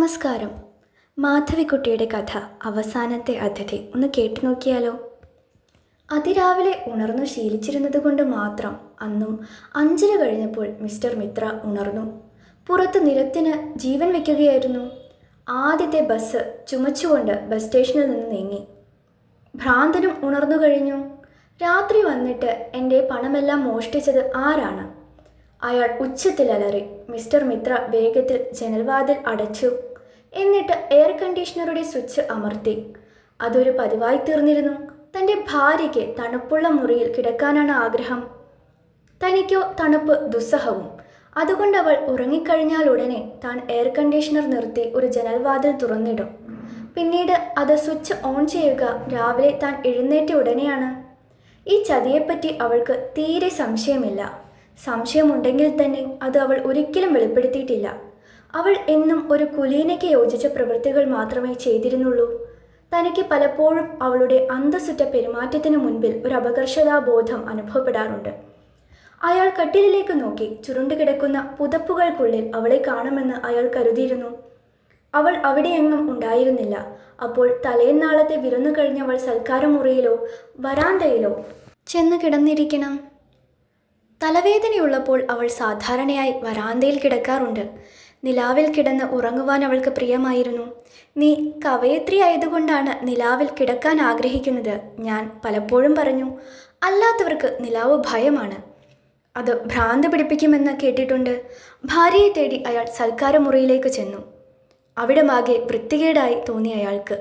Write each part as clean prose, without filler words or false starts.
നമസ്കാരം. മാധവിക്കുട്ടിയുടെ കഥ അവസാനത്തെ അതിഥി ഒന്ന് കേട്ടു നോക്കിയാലോ? അതിരാവിലെ ഉണർന്നു ശീലിച്ചിരുന്നത് കൊണ്ട് മാത്രം അന്നും 5:30 കഴിഞ്ഞപ്പോൾ മിസ്റ്റർ മിത്ര ഉണർന്നു. പുറത്ത് നിരത്തിന് ജീവൻ വയ്ക്കുകയായിരുന്നു. ആദ്യത്തെ ബസ് ചുമച്ചുകൊണ്ട് ബസ് സ്റ്റേഷനിൽ നിന്ന് നീങ്ങി. ഭ്രാന്തനും ഉണർന്നു കഴിഞ്ഞു. രാത്രി വന്നിട്ട് എൻ്റെ പണമെല്ലാം മോഷ്ടിച്ചത് ആരാണ്? അയാൾ ഉച്ചത്തിൽ അലറി. മിസ്റ്റർ മിത്ര വേഗത്തിൽ ജനൽവാതിൽ അടച്ചു. എന്നിട്ട് എയർ കണ്ടീഷണറുടെ സ്വിച്ച് അമർത്തി. അതൊരു പതിവായി തീർന്നിരുന്നു. തൻ്റെ ഭാര്യയ്ക്ക് തണുപ്പുള്ള മുറിയിൽ കിടക്കാനാണ് ആഗ്രഹം. തനിക്കോ തണുപ്പ് ദുസ്സഹവും. അതുകൊണ്ട് അവൾ ഉറങ്ങിക്കഴിഞ്ഞാൽ ഉടനെ താൻ എയർ കണ്ടീഷണർ നിർത്തി ഒരു ജനൽവാതിൽ തുറന്നിടും. പിന്നീട് അത് സ്വിച്ച് ഓൺ ചെയ്യുക രാവിലെ താൻ എഴുന്നേറ്റ ഉടനെയാണ്. ഈ ചതിയെപ്പറ്റി അവൾക്ക് തീരെ സംശയമില്ല. സംശയമുണ്ടെങ്കിൽ തന്നെ അത് അവൾ ഒരിക്കലും വെളിപ്പെടുത്തിയിട്ടില്ല. അവൾ എന്നും ഒരു കുലീനയ്ക്ക് യോജിച്ച പ്രവൃത്തികൾ മാത്രമേ ചെയ്തിരുന്നുള്ളൂ. തനിക്ക് പലപ്പോഴും അവളുടെ അന്തസ്സുറ്റ പെരുമാറ്റത്തിനു മുൻപിൽ ഒരു അപകർഷതാബോധം അനുഭവപ്പെടാറുണ്ട്. അയാൾ കട്ടിലിലേക്ക് നോക്കി. ചുരുണ്ടുകിടക്കുന്ന പുതപ്പുകൾക്കുള്ളിൽ അവളെ കാണുമെന്ന് അയാൾ കരുതിയിരുന്നു. അവൾ അവിടെയെങ്ങും ഉണ്ടായിരുന്നില്ല. അപ്പോൾ തലേന്നാളത്തെ വിരുന്നു കഴിഞ്ഞവൾ സൽക്കാരമുറിയിലോ വരാന്തയിലോ ചെന്ന് കിടന്നിരിക്കണം. തലവേദനയുള്ളപ്പോൾ അവൾ സാധാരണയായി വരാന്തയിൽ കിടക്കാറുണ്ട്. നിലാവിൽ കിടന്ന് ഉറങ്ങുവാൻ അവൾക്ക് പ്രിയമായിരുന്നു. നീ കവയത്രി ആയതുകൊണ്ടാണ് നിലാവിൽ കിടക്കാൻ ആഗ്രഹിക്കുന്നത്, ഞാൻ പലപ്പോഴും പറഞ്ഞു. അല്ലാത്തവർക്ക് നിലാവ് ഭയമാണ്, അത് ഭ്രാന്ത് പിടിപ്പിക്കുമെന്ന് കേട്ടിട്ടുണ്ട്. ഭാര്യയെ തേടി അയാൾ സൽക്കാരമുറിയിലേക്ക് ചെന്നു. അവിടമാകെ വൃത്തികേടായി തോന്നി അയാൾക്ക്.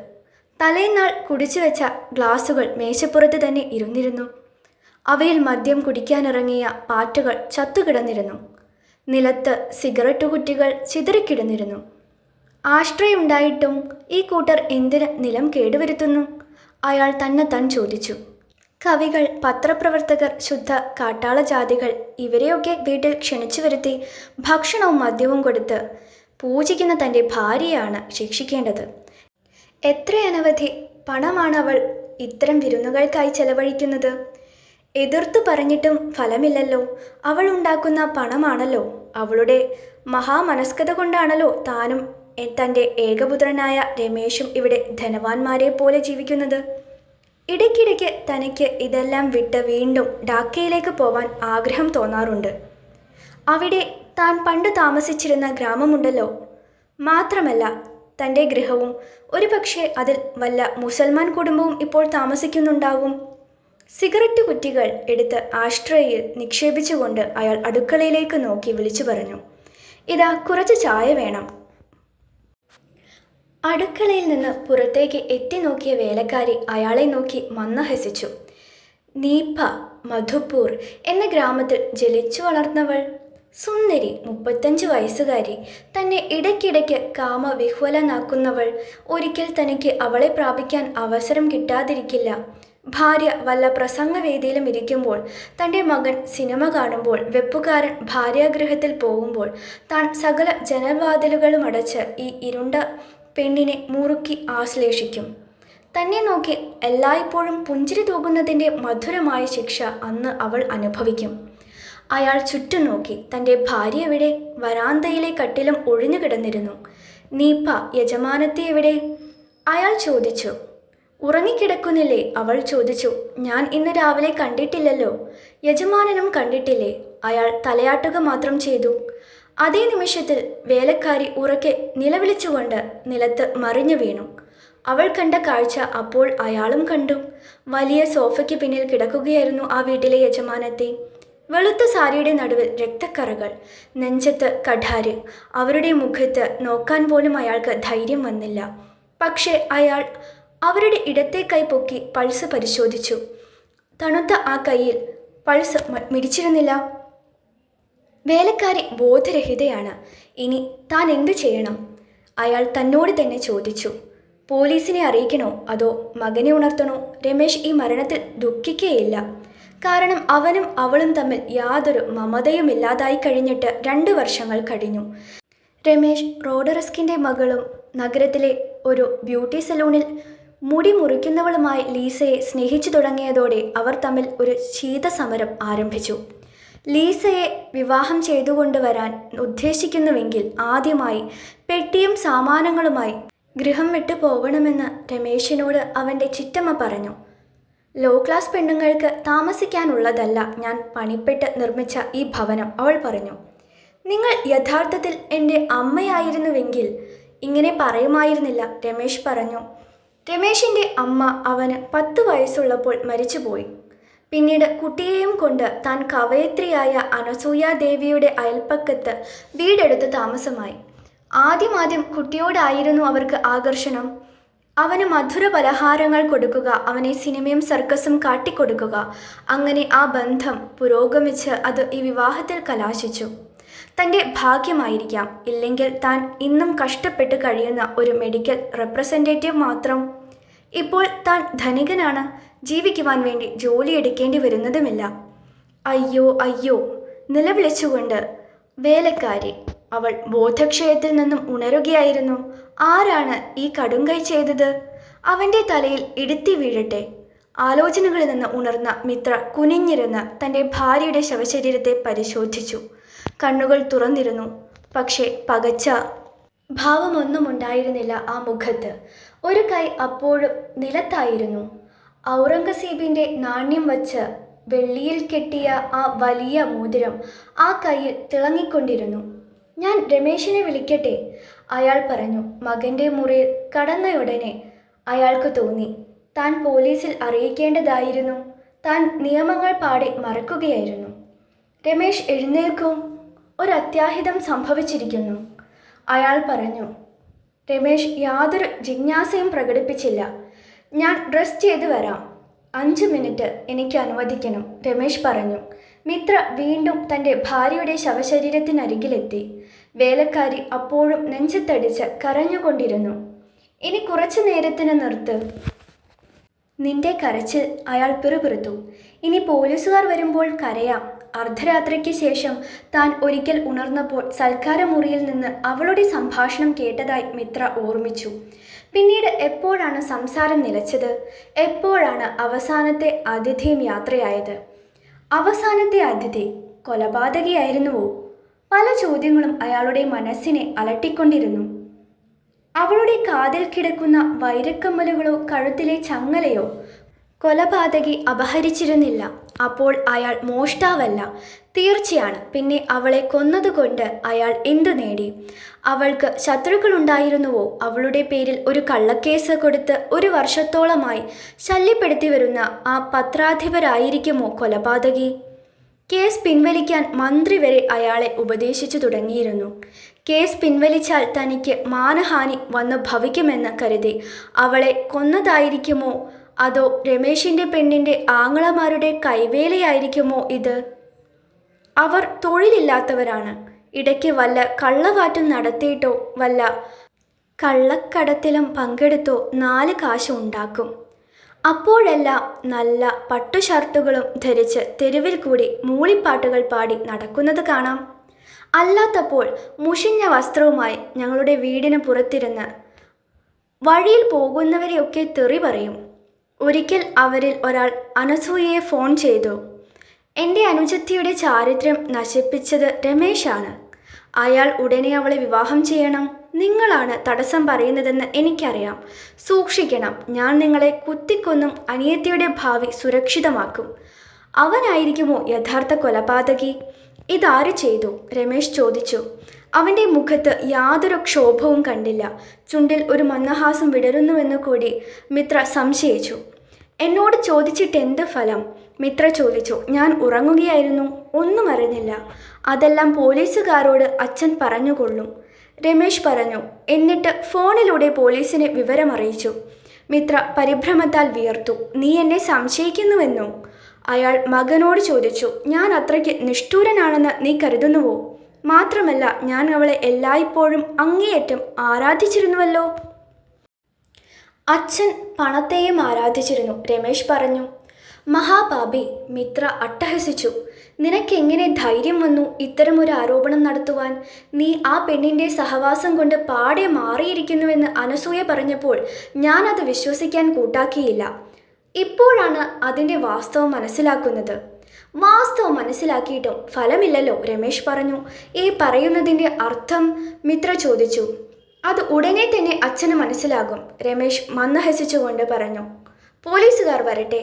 തലേന്നാൾ കുടിച്ചു വെച്ച ഗ്ലാസുകൾ മേശപ്പുറത്ത് തന്നെ ഇരുന്നിരുന്നു. അവയിൽ മദ്യം കുടിക്കാനിറങ്ങിയ പാറ്റകൾ ചത്തുകിടന്നിരുന്നു. നിലത്ത് സിഗരറ്റ് കുറ്റികൾ ചിതറിക്കിടന്നിരുന്നു. ആശ്രയുണ്ടായിട്ടും ഈ കൂട്ടർ എന്തിന് നിലം കേടുവരുത്തുന്നു? അയാൾ തന്നെത്താൻ ചോദിച്ചു. കവികൾ, പത്രപ്രവർത്തകർ, ശുദ്ധ കാട്ടാള ജാതികൾ ഇവരെയൊക്കെ വീട്ടിൽ ക്ഷണിച്ചു വരുത്തി ഭക്ഷണവും മദ്യവും കൊടുത്ത് പൂജിക്കുന്ന തൻ്റെ ഭാര്യയാണ് ശിക്ഷിക്കേണ്ടത്. എത്ര അനവധി പണമാണ് അവൾ ഇത്തരം വിരുന്നുകൾക്കായി ചെലവഴിക്കുന്നത്? എതിർത്തു പറഞ്ഞിട്ടും ഫലമില്ലല്ലോ. അവൾ ഉണ്ടാക്കുന്ന പണമാണല്ലോ. അവളുടെ മഹാമനസ്കത കൊണ്ടാണല്ലോ താനും തൻ്റെ ഏകപുത്രനായ രമേശും ഇവിടെ ധനവാന്മാരെ പോലെ ജീവിക്കുന്നത്. ഇടയ്ക്കിടയ്ക്ക് തനിക്ക് ഇതെല്ലാം വിട്ട് വീണ്ടും ഡാക്കയിലേക്ക് പോവാൻ ആഗ്രഹം തോന്നാറുണ്ട്. അവിടെ താൻ പണ്ട് താമസിച്ചിരുന്ന ഗ്രാമമുണ്ടല്ലോ. മാത്രമല്ല തൻ്റെ ഗൃഹവും. ഒരുപക്ഷെ അതിൽ വല്ല മുസൽമാൻ കുടുംബവും ഇപ്പോൾ താമസിക്കുന്നുണ്ടാവും. സിഗരറ്റ് കുറ്റികൾ എടുത്ത് ആഷ്ട്രയിൽ നിക്ഷേപിച്ചുകൊണ്ട് അയാൾ അടുക്കളയിലേക്ക് നോക്കി വിളിച്ചു പറഞ്ഞു, ഇതാ കുറച്ച് ചായ വേണം. അടുക്കളയിൽ നിന്ന് പുറത്തേക്ക് എത്തി നോക്കിയ വേലക്കാരി അയാളെ നോക്കി മന്ദഹസിച്ചു. നീപ്പ മധുപൂർ എന്ന ഗ്രാമത്തിൽ ജനിച്ചു വളർന്നവൾ, സുന്ദരി 35 വയസ്സുകാരി, തന്നെ ഇടയ്ക്കിടയ്ക്ക് കാമവിഹ്വലനാക്കുന്നവൾ. ഒരിക്കൽ തനിക്ക് അവളെ പ്രാപിക്കാൻ അവസരം കിട്ടാതിരിക്കില്ല. ഭാര്യ വല്ല പ്രസംഗവേദിയിലും ഇരിക്കുമ്പോൾ, തൻ്റെ മകൻ സിനിമ കാണുമ്പോൾ, വെപ്പുകാരൻ ഭാര്യാഗൃഹത്തിൽ പോകുമ്പോൾ താൻ സകല ജനവാതിലുകളും അടച്ച് ഈ ഇരുണ്ട പെണ്ണിനെ മുറുക്കി ആശ്ലേഷിക്കും. തന്നെ നോക്കി എല്ലായ്പ്പോഴും പുഞ്ചിരി തൂകുന്നതിൻ്റെ മധുരമായ ശിക്ഷ അന്ന് അവൾ അനുഭവിക്കും. അയാൾ ചുറ്റും നോക്കി. തൻ്റെ ഭാര്യ എവിടെ? വരാന്തയിലെ കട്ടിലും ഒഴിഞ്ഞു കിടന്നിരുന്നു. നീപ്പ യജമാനത്തി എവിടെ? അയാൾ ചോദിച്ചു. ഉറങ്ങിക്കിടക്കുന്നില്ലേ? അവൾ ചോദിച്ചു. ഞാൻ ഇന്ന് രാവിലെ കണ്ടിട്ടില്ലല്ലോ. യജമാനനും കണ്ടിട്ടില്ലേ? അയാൾ തലയാട്ടുക മാത്രം ചെയ്തു. അതേ നിമിഷത്തിൽ വേലക്കാരി ഉറക്കെ നിലവിളിച്ചുകൊണ്ട് നിലത്ത് മറിഞ്ഞു വീണു. അവൾ കണ്ട കാഴ്ച അപ്പോൾ അയാളും കണ്ടു. വലിയ സോഫയ്ക്ക് പിന്നിൽ കിടക്കുകയായിരുന്നു ആ വീട്ടിലെ യജമാനത്തെ. വെളുത്ത സാരിയുടെ നടുവിൽ രക്തക്കറകൾ, നെഞ്ചത്ത് കഠാര്. അവരുടെ മുഖത്ത് നോക്കാൻ പോലും അയാൾക്ക് ധൈര്യം വന്നില്ല. പക്ഷേ അയാൾ അവരുടെ ഇടത്തെ കൈ പൊക്കി പൾസ് പരിശോധിച്ചു. തണുത്ത ആ കൈയിൽ പൾസ് മിടിച്ചിരുന്നില്ല. വേലക്കാരി ബോധരഹിതയാണ്. ഇനി താൻ എന്തു ചെയ്യണം? അയാൾ തന്നോട് തന്നെ ചോദിച്ചു. പോലീസിനെ അറിയിക്കണോ അതോ മകനെ ഉണർത്തണോ? രമേശ് ഈ മരണത്തിൽ ദുഃഖിക്കുകയില്ല. കാരണം അവനും അവളും തമ്മിൽ യാതൊരു മമതയുമില്ലാതായി കഴിഞ്ഞിട്ട് 2 വർഷങ്ങൾ കഴിഞ്ഞു. രമേശ് റോഡറസ്കിൻ്റെ മകളും നഗരത്തിലെ ഒരു ബ്യൂട്ടി സലൂണിൽ മുടി മുറിക്കുന്നവളുമായി ലീസയെ സ്നേഹിച്ചു തുടങ്ങിയതോടെ അവർ തമ്മിൽ ഒരു ശീതസമരം ആരംഭിച്ചു. ലീസയെ വിവാഹം ചെയ്തുകൊണ്ടുവരാൻ ഉദ്ദേശിക്കുന്നുവെങ്കിൽ ആദ്യമായി പെട്ടിയും സാമാനങ്ങളുമായി ഗൃഹം വിട്ടു പോകണമെന്ന് രമേശിനോട് അവൻ്റെ ചിറ്റമ്മ പറഞ്ഞു. ലോ ക്ലാസ് പെണ്ണുങ്ങൾക്ക് താമസിക്കാനുള്ളതല്ല ഞാൻ പണിപ്പെട്ട് നിർമ്മിച്ച ഈ ഭവനം, അവൾ പറഞ്ഞു. നിങ്ങൾ യഥാർത്ഥത്തിൽ എൻ്റെ അമ്മയായിരുന്നുവെങ്കിൽ ഇങ്ങനെ പറയുമായിരുന്നില്ല, രമേശ് പറഞ്ഞു. രമേശിൻ്റെ അമ്മ അവന് 10 വയസ്സുള്ളപ്പോൾ മരിച്ചുപോയി. പിന്നീട് കുട്ടിയെയും കൊണ്ട് താൻ കവയത്രിയായ അനസൂയാദേവിയുടെ അയൽപ്പക്കത്ത് വീടെടുത്ത് താമസമായി. ആദ്യം കുട്ടിയോടായിരുന്നു അവർക്ക് ആകർഷണം. അവന് മധുര പലഹാരങ്ങൾ കൊടുക്കുക, അവനെ സിനിമയും സർക്കസും കാട്ടിക്കൊടുക്കുക. അങ്ങനെ ആ ബന്ധം പുരോഗമിച്ച് അത് ഈ വിവാഹത്തിൽ കലാശിച്ചു. തൻ്റെ ഭാഗ്യമായിരിക്കാം, ഇല്ലെങ്കിൽ താൻ ഇന്നും കഷ്ടപ്പെട്ട് കഴിയുന്ന ഒരു മെഡിക്കൽ റെപ്രസെൻറ്റേറ്റീവ് മാത്രം. ഇപ്പോൾ താൻ ധനികനാണ്, ജീവിക്കുവാൻ വേണ്ടി ജോലിയെടുക്കേണ്ടി വരുന്നതുമില്ല. അയ്യോ അയ്യോ നിലവിളിച്ചുകൊണ്ട് വേലക്കാരി അവൾ ബോധക്ഷയത്തിൽ നിന്നും ഉണരുകയായിരുന്നു. ആരാണ് ഈ കടുങ്കൈ ചെയ്തത്? അവൻ്റെ തലയിൽ ഇടുത്തി വീഴട്ടെ. ആലോചനകളിൽ നിന്ന് ഉണർന്ന മിത്ര കുനിഞ്ഞിരുന്ന് തൻ്റെ ഭാര്യയുടെ ശവശരീരത്തെ പരിശോധിച്ചു. കണ്ണുകൾ തുറന്നിരുന്നു, പക്ഷേ പകച്ച ഭാവമൊന്നുമുണ്ടായിരുന്നില്ല ആ മുഖത്ത്. ഒരു കൈ അപ്പോഴും നിലത്തായിരുന്നു. ഔറംഗസീബിൻ്റെ നാണ്യം വച്ച് വെള്ളിയിൽ കെട്ടിയ ആ വലിയ മോതിരം ആ കയ്യിൽ തിളങ്ങിക്കൊണ്ടിരുന്നു. ഞാൻ രമേശിനെ വിളിക്കട്ടെ, അയാൾ പറഞ്ഞു. മകൻ്റെ മുറിയിൽ കടന്നയുടനെ അയാൾക്ക് തോന്നി താൻ പോലീസിൽ അറിയിക്കേണ്ടതായിരുന്നു. താൻ നിയമങ്ങൾ പാടെ മറക്കുകയായിരുന്നു. രമേശ് എഴുന്നേൽക്കൂ, ഒരത്യാഹിതം സംഭവിച്ചിരിക്കുന്നു, അയാൾ പറഞ്ഞു. രമേശ് യാതൊരു ജിജ്ഞാസയും പ്രകടിപ്പിച്ചില്ല. ഞാൻ ഡ്രസ് ചെയ്ത് വരാം, 5 മിനിറ്റ് എനിക്ക് അനുവദിക്കണം, രമേശ് പറഞ്ഞു. മിത്ര വീണ്ടും തൻ്റെ ഭാര്യയുടെ ശവശരീരത്തിനരികിലെത്തി. വേലക്കാരി അപ്പോഴും നെഞ്ചത്തടിച്ച് കരഞ്ഞുകൊണ്ടിരുന്നു. ഇനി കുറച്ചു നേരത്തിന് നിർത്ത് നിന്റെ കരച്ചിൽ, അയാൾ പിറുപിറുത്തു. ഇനി പോലീസുകാർ വരുമ്പോൾ കരയാം. അർദ്ധരാത്രിക്ക് ശേഷം താൻ ഒരിക്കൽ ഉണർന്നപ്പോൾ സൽക്കാരമുറിയിൽ നിന്ന് അവളുടെ സംഭാഷണം കേട്ടതായി മിത്ര ഓർമ്മിച്ചു. പിന്നീട് എപ്പോഴാണ് സംസാരം നിലച്ചത്? എപ്പോഴാണ് അവസാനത്തെ അതിഥിയും യാത്രയായത്? അവസാനത്തെ അതിഥി കൊലപാതകിയായിരുന്നുവോ? പല ചോദ്യങ്ങളും അയാളുടെ മനസ്സിനെ അലട്ടിക്കൊണ്ടിരുന്നു. അവളുടെ കാതിൽ കിടക്കുന്ന വൈരക്കമ്മലുകളോ കഴുത്തിലെ ചങ്ങലയോ കൊലപാതകി അപഹരിച്ചിരുന്നില്ല. അപ്പോൾ അയാൾ മോഷ്ടാവല്ല, തീർച്ചയാണ്. പിന്നെ അവളെ കൊന്നതുകൊണ്ട് അയാൾ എന്തു നേടി? അവൾക്ക് ശത്രുക്കളുണ്ടായിരുന്നുവോ? അവളുടെ പേരിൽ ഒരു കള്ളക്കേസ് കൊടുത്ത് 1 വർഷത്തോളമായി ശല്യപ്പെടുത്തി വരുന്ന ആ പത്രാധിപരായിരിക്കുമോ കൊലപാതകി? കേസ് പിൻവലിക്കാൻ മന്ത്രി വരെ അയാളെ ഉപദേശിച്ചു തുടങ്ങിയിരുന്നു. കേസ് പിൻവലിച്ചാൽ തനിക്ക് മാനഹാനി വന്നു ഭവിക്കുമെന്ന് കരുതി അവളെ കൊന്നതായിരിക്കുമോ? അതോ രമേശിൻ്റെ പെണ്ണിൻ്റെ ആങ്ങളമാരുടെ കൈവേലയായിരിക്കുമോ ഇത്? അവർ തൊഴിലില്ലാത്തവരാണ്. ഇടയ്ക്ക് വല്ല കള്ളവാറ്റും നടത്തിയിട്ടോ വല്ല കള്ളക്കടത്തിലും പങ്കെടുത്തോ 4 കാശ് ഉണ്ടാക്കും. അപ്പോഴെല്ലാം നല്ല പട്ടുഷർട്ടുകളും ധരിച്ച് തെരുവിൽ കൂടി മൂളിപ്പാട്ടുകൾ പാടി നടക്കുന്നത് കാണാം. അല്ലാത്തപ്പോൾ മുഷിഞ്ഞ വസ്ത്രവുമായി ഞങ്ങളുടെ വീടിന് പുറത്തിരുന്ന് വഴിയിൽ പോകുന്നവരെയൊക്കെ തെറി പറയും. ഒരിക്കൽ അവരിൽ ഒരാൾ അനസൂയയെ ഫോൺ ചെയ്തു. എൻ്റെ അനുജത്തിയുടെ ചാരിത്രം നശിപ്പിച്ചത് രമേശാണ്. അയാൾ ഉടനെ അവളെ വിവാഹം ചെയ്യണം. നിങ്ങളാണ് തടസ്സം പറയുന്നതെന്ന് എനിക്കറിയാം. സൂക്ഷിക്കണം. ഞാൻ നിങ്ങളെ കുത്തിക്കൊന്നും അനിയത്തിയുടെ ഭാവി സുരക്ഷിതമാക്കും. അവനായിരിക്കുമോ യഥാർത്ഥ കൊലപാതകി? ഇതാര് ചെയ്തു? രമേശ് ചോദിച്ചു. അവൻ്റെ മുഖത്ത് യാതൊരു ക്ഷോഭവും കണ്ടില്ല. ചുണ്ടിൽ ഒരു മന്ദഹാസം വിടരുന്നുവെന്നു കൂടി മിത്ര സംശയിച്ചു. എന്നോട് ചോദിച്ചിട്ട് എന്ത് ഫലം? മിത്ര ചോദിച്ചു. ഞാൻ ഉറങ്ങുകയായിരുന്നു, ഒന്നും അറിഞ്ഞില്ല. അതെല്ലാം പോലീസുകാരോട് അച്ഛൻ പറഞ്ഞുകൊള്ളും, രമേശ് പറഞ്ഞു. എന്നിട്ട് ഫോണിലൂടെ പോലീസിനെ വിവരമറിയിച്ചു. മിത്ര പരിഭ്രമത്താൽ വിയർത്തു. നീ എന്നെ സംശയിക്കുന്നുവെന്നോ? അയാൾ മകനോട് ചോദിച്ചു. ഞാൻ അത്രയ്ക്ക് നിഷ്ഠൂരനാണെന്ന് നീ കരുതുന്നുവോ? മാത്രമല്ല ഞാൻ അവളെ എല്ലായ്പ്പോഴും അങ്ങേയറ്റം ആരാധിച്ചിരുന്നുവല്ലോ. അച്ഛൻ പണത്തെയും ആരാധിച്ചിരുന്നു, രമേശ് പറഞ്ഞു. മഹാപാപി, മിത്ര അട്ടഹസിച്ചു. നിനക്കെങ്ങനെ ധൈര്യം വന്നു ഇത്തരമൊരു ആരോപണം നടത്തുവാൻ? നീ ആ പെണ്ണിൻ്റെ സഹവാസം കൊണ്ട് പാടെ മാറിയിരിക്കുന്നുവെന്ന് അനസൂയ പറഞ്ഞപ്പോൾ ഞാനത് വിശ്വസിക്കാൻ കൂട്ടാക്കിയില്ല. ഇപ്പോഴാണ് അതിൻ്റെ വാസ്തവം മനസ്സിലാക്കുന്നത്. വാസ്തവം മനസ്സിലാക്കിയിട്ടും ഫലമില്ലല്ലോ, രമേശ് പറഞ്ഞു. ഈ പറയുന്നതിൻ്റെ അർത്ഥം? മിത്ര ചോദിച്ചു. അത് ഉടനെ തന്നെ അച്ഛന് മനസ്സിലാകും, രമേശ് മന്ദഹസിച്ചുകൊണ്ട് പറഞ്ഞു. പോലീസുകാർ വരട്ടെ.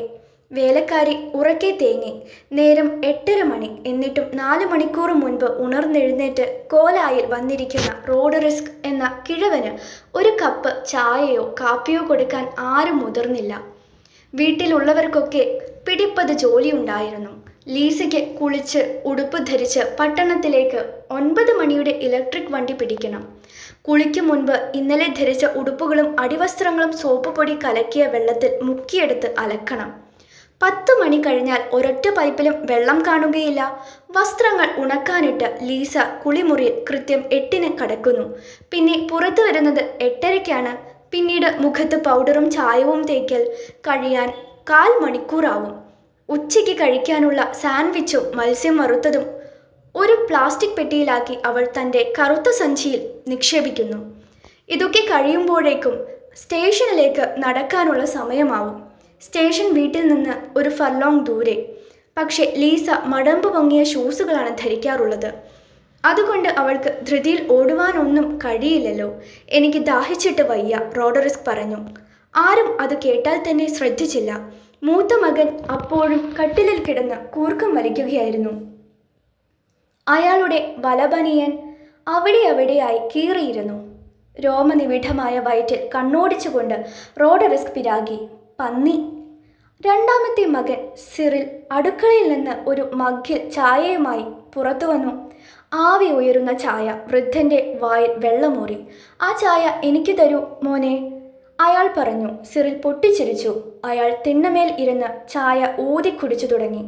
വേലക്കാരി ഉറക്കെ തേങ്ങി. നേരം 8:30 മണി. എന്നിട്ടും 4 മണിക്കൂർ മുൻപ് ഉണർന്നെഴുന്നേറ്റ് കോലായിൽ വന്നിരിക്കുന്ന റോഡറിസ്ക് എന്ന കിഴവന് ഒരു കപ്പ് ചായയോ കാപ്പിയോ കൊടുക്കാൻ ആരും മുതിർന്നില്ല. വീട്ടിലുള്ളവർക്കൊക്കെ പിടിപ്പത് ജോലിയുണ്ടായിരുന്നു. ലീസയ്ക്ക് കുളിച്ച് ഉടുപ്പ് ധരിച്ച് പട്ടണത്തിലേക്ക് 9 മണിയുടെ ഇലക്ട്രിക് വണ്ടി പിടിക്കണം. കുളിക്കും മുൻപ് ഇന്നലെ ധരിച്ച ഉടുപ്പുകളും അടിവസ്ത്രങ്ങളും സോപ്പ് പൊടി കലക്കിയ വെള്ളത്തിൽ മുക്കിയെടുത്ത് അലക്കണം. 10 മണി കഴിഞ്ഞാൽ ഒരൊറ്റ പൈപ്പിലും വെള്ളം കാണുകയില്ല. വസ്ത്രങ്ങൾ ഉണക്കാനിട്ട് ലീസ കുളിമുറിയിൽ കൃത്യം 8-ന് കടക്കുന്നു. പിന്നെ പുറത്തു വരുന്നത് 8:30-ക്കാണ്. പിന്നീട് മുഖത്ത് പൗഡറും ചായവും തേക്കൽ കഴിയാൻ 1/4 മണിക്കൂറാവും. ഉച്ചയ്ക്ക് കഴിക്കാനുള്ള സാൻഡ്വിച്ചും മത്സ്യം വറുത്തതും ഒരു പ്ലാസ്റ്റിക് പെട്ടിയിലാക്കി അവൾ തൻ്റെ കറുത്ത സഞ്ചിയിൽ നിക്ഷേപിക്കുന്നു. ഇതൊക്കെ കഴിയുമ്പോഴേക്കും സ്റ്റേഷനിലേക്ക് നടക്കാനുള്ള സമയമാവും. സ്റ്റേഷൻ വീട്ടിൽ നിന്ന് ഒരു ഫർലോങ് ദൂരെ. പക്ഷേ ലീസ മടമ്പ് പൊങ്ങിയ ഷൂസുകളാണ് ധരിക്കാറുള്ളത്. അതുകൊണ്ട് അവൾക്ക് ധൃതിയിൽ ഓടുവാനൊന്നും കഴിയില്ലല്ലോ. എനിക്ക് ദാഹിച്ചിട്ട് വയ്യ, റോഡറിസ്ക് പറഞ്ഞു. ആരും അത് കേട്ടാൽ തന്നെ ശ്രദ്ധിച്ചില്ല. മൂത്ത മകൻ അപ്പോഴും കട്ടിലിൽ കിടന്ന് കൂർക്കം വലിക്കുകയായിരുന്നു. അയാളുടെ വലബനിയൻ അവിടെയായി കീറിയിരുന്നു. രോമനിബിഡമായ വയറ്റിൽ കണ്ണോടിച്ചുകൊണ്ട് റോഡറിസ്ക് പിരാഗി. പന്നി. രണ്ടാമത്തെ മകൻ സിറിൽ അടുക്കളയിൽ നിന്ന് ഒരു മഗ്ഗിൽ ചായയുമായി പുറത്തു വന്നു. ആവി ഉയരുന്ന ചായ. വൃദ്ധൻ്റെ വായിൽ വെള്ളമൂറി. ആ ചായ എനിക്ക് തരൂ മോനെ, അയാൾ പറഞ്ഞു. സിറിൽ പൊട്ടിച്ചിരിച്ചു. അയാൾ തിണ്ണമേൽ ഇരുന്ന് ചായ ഊതി കുടിച്ചു തുടങ്ങി.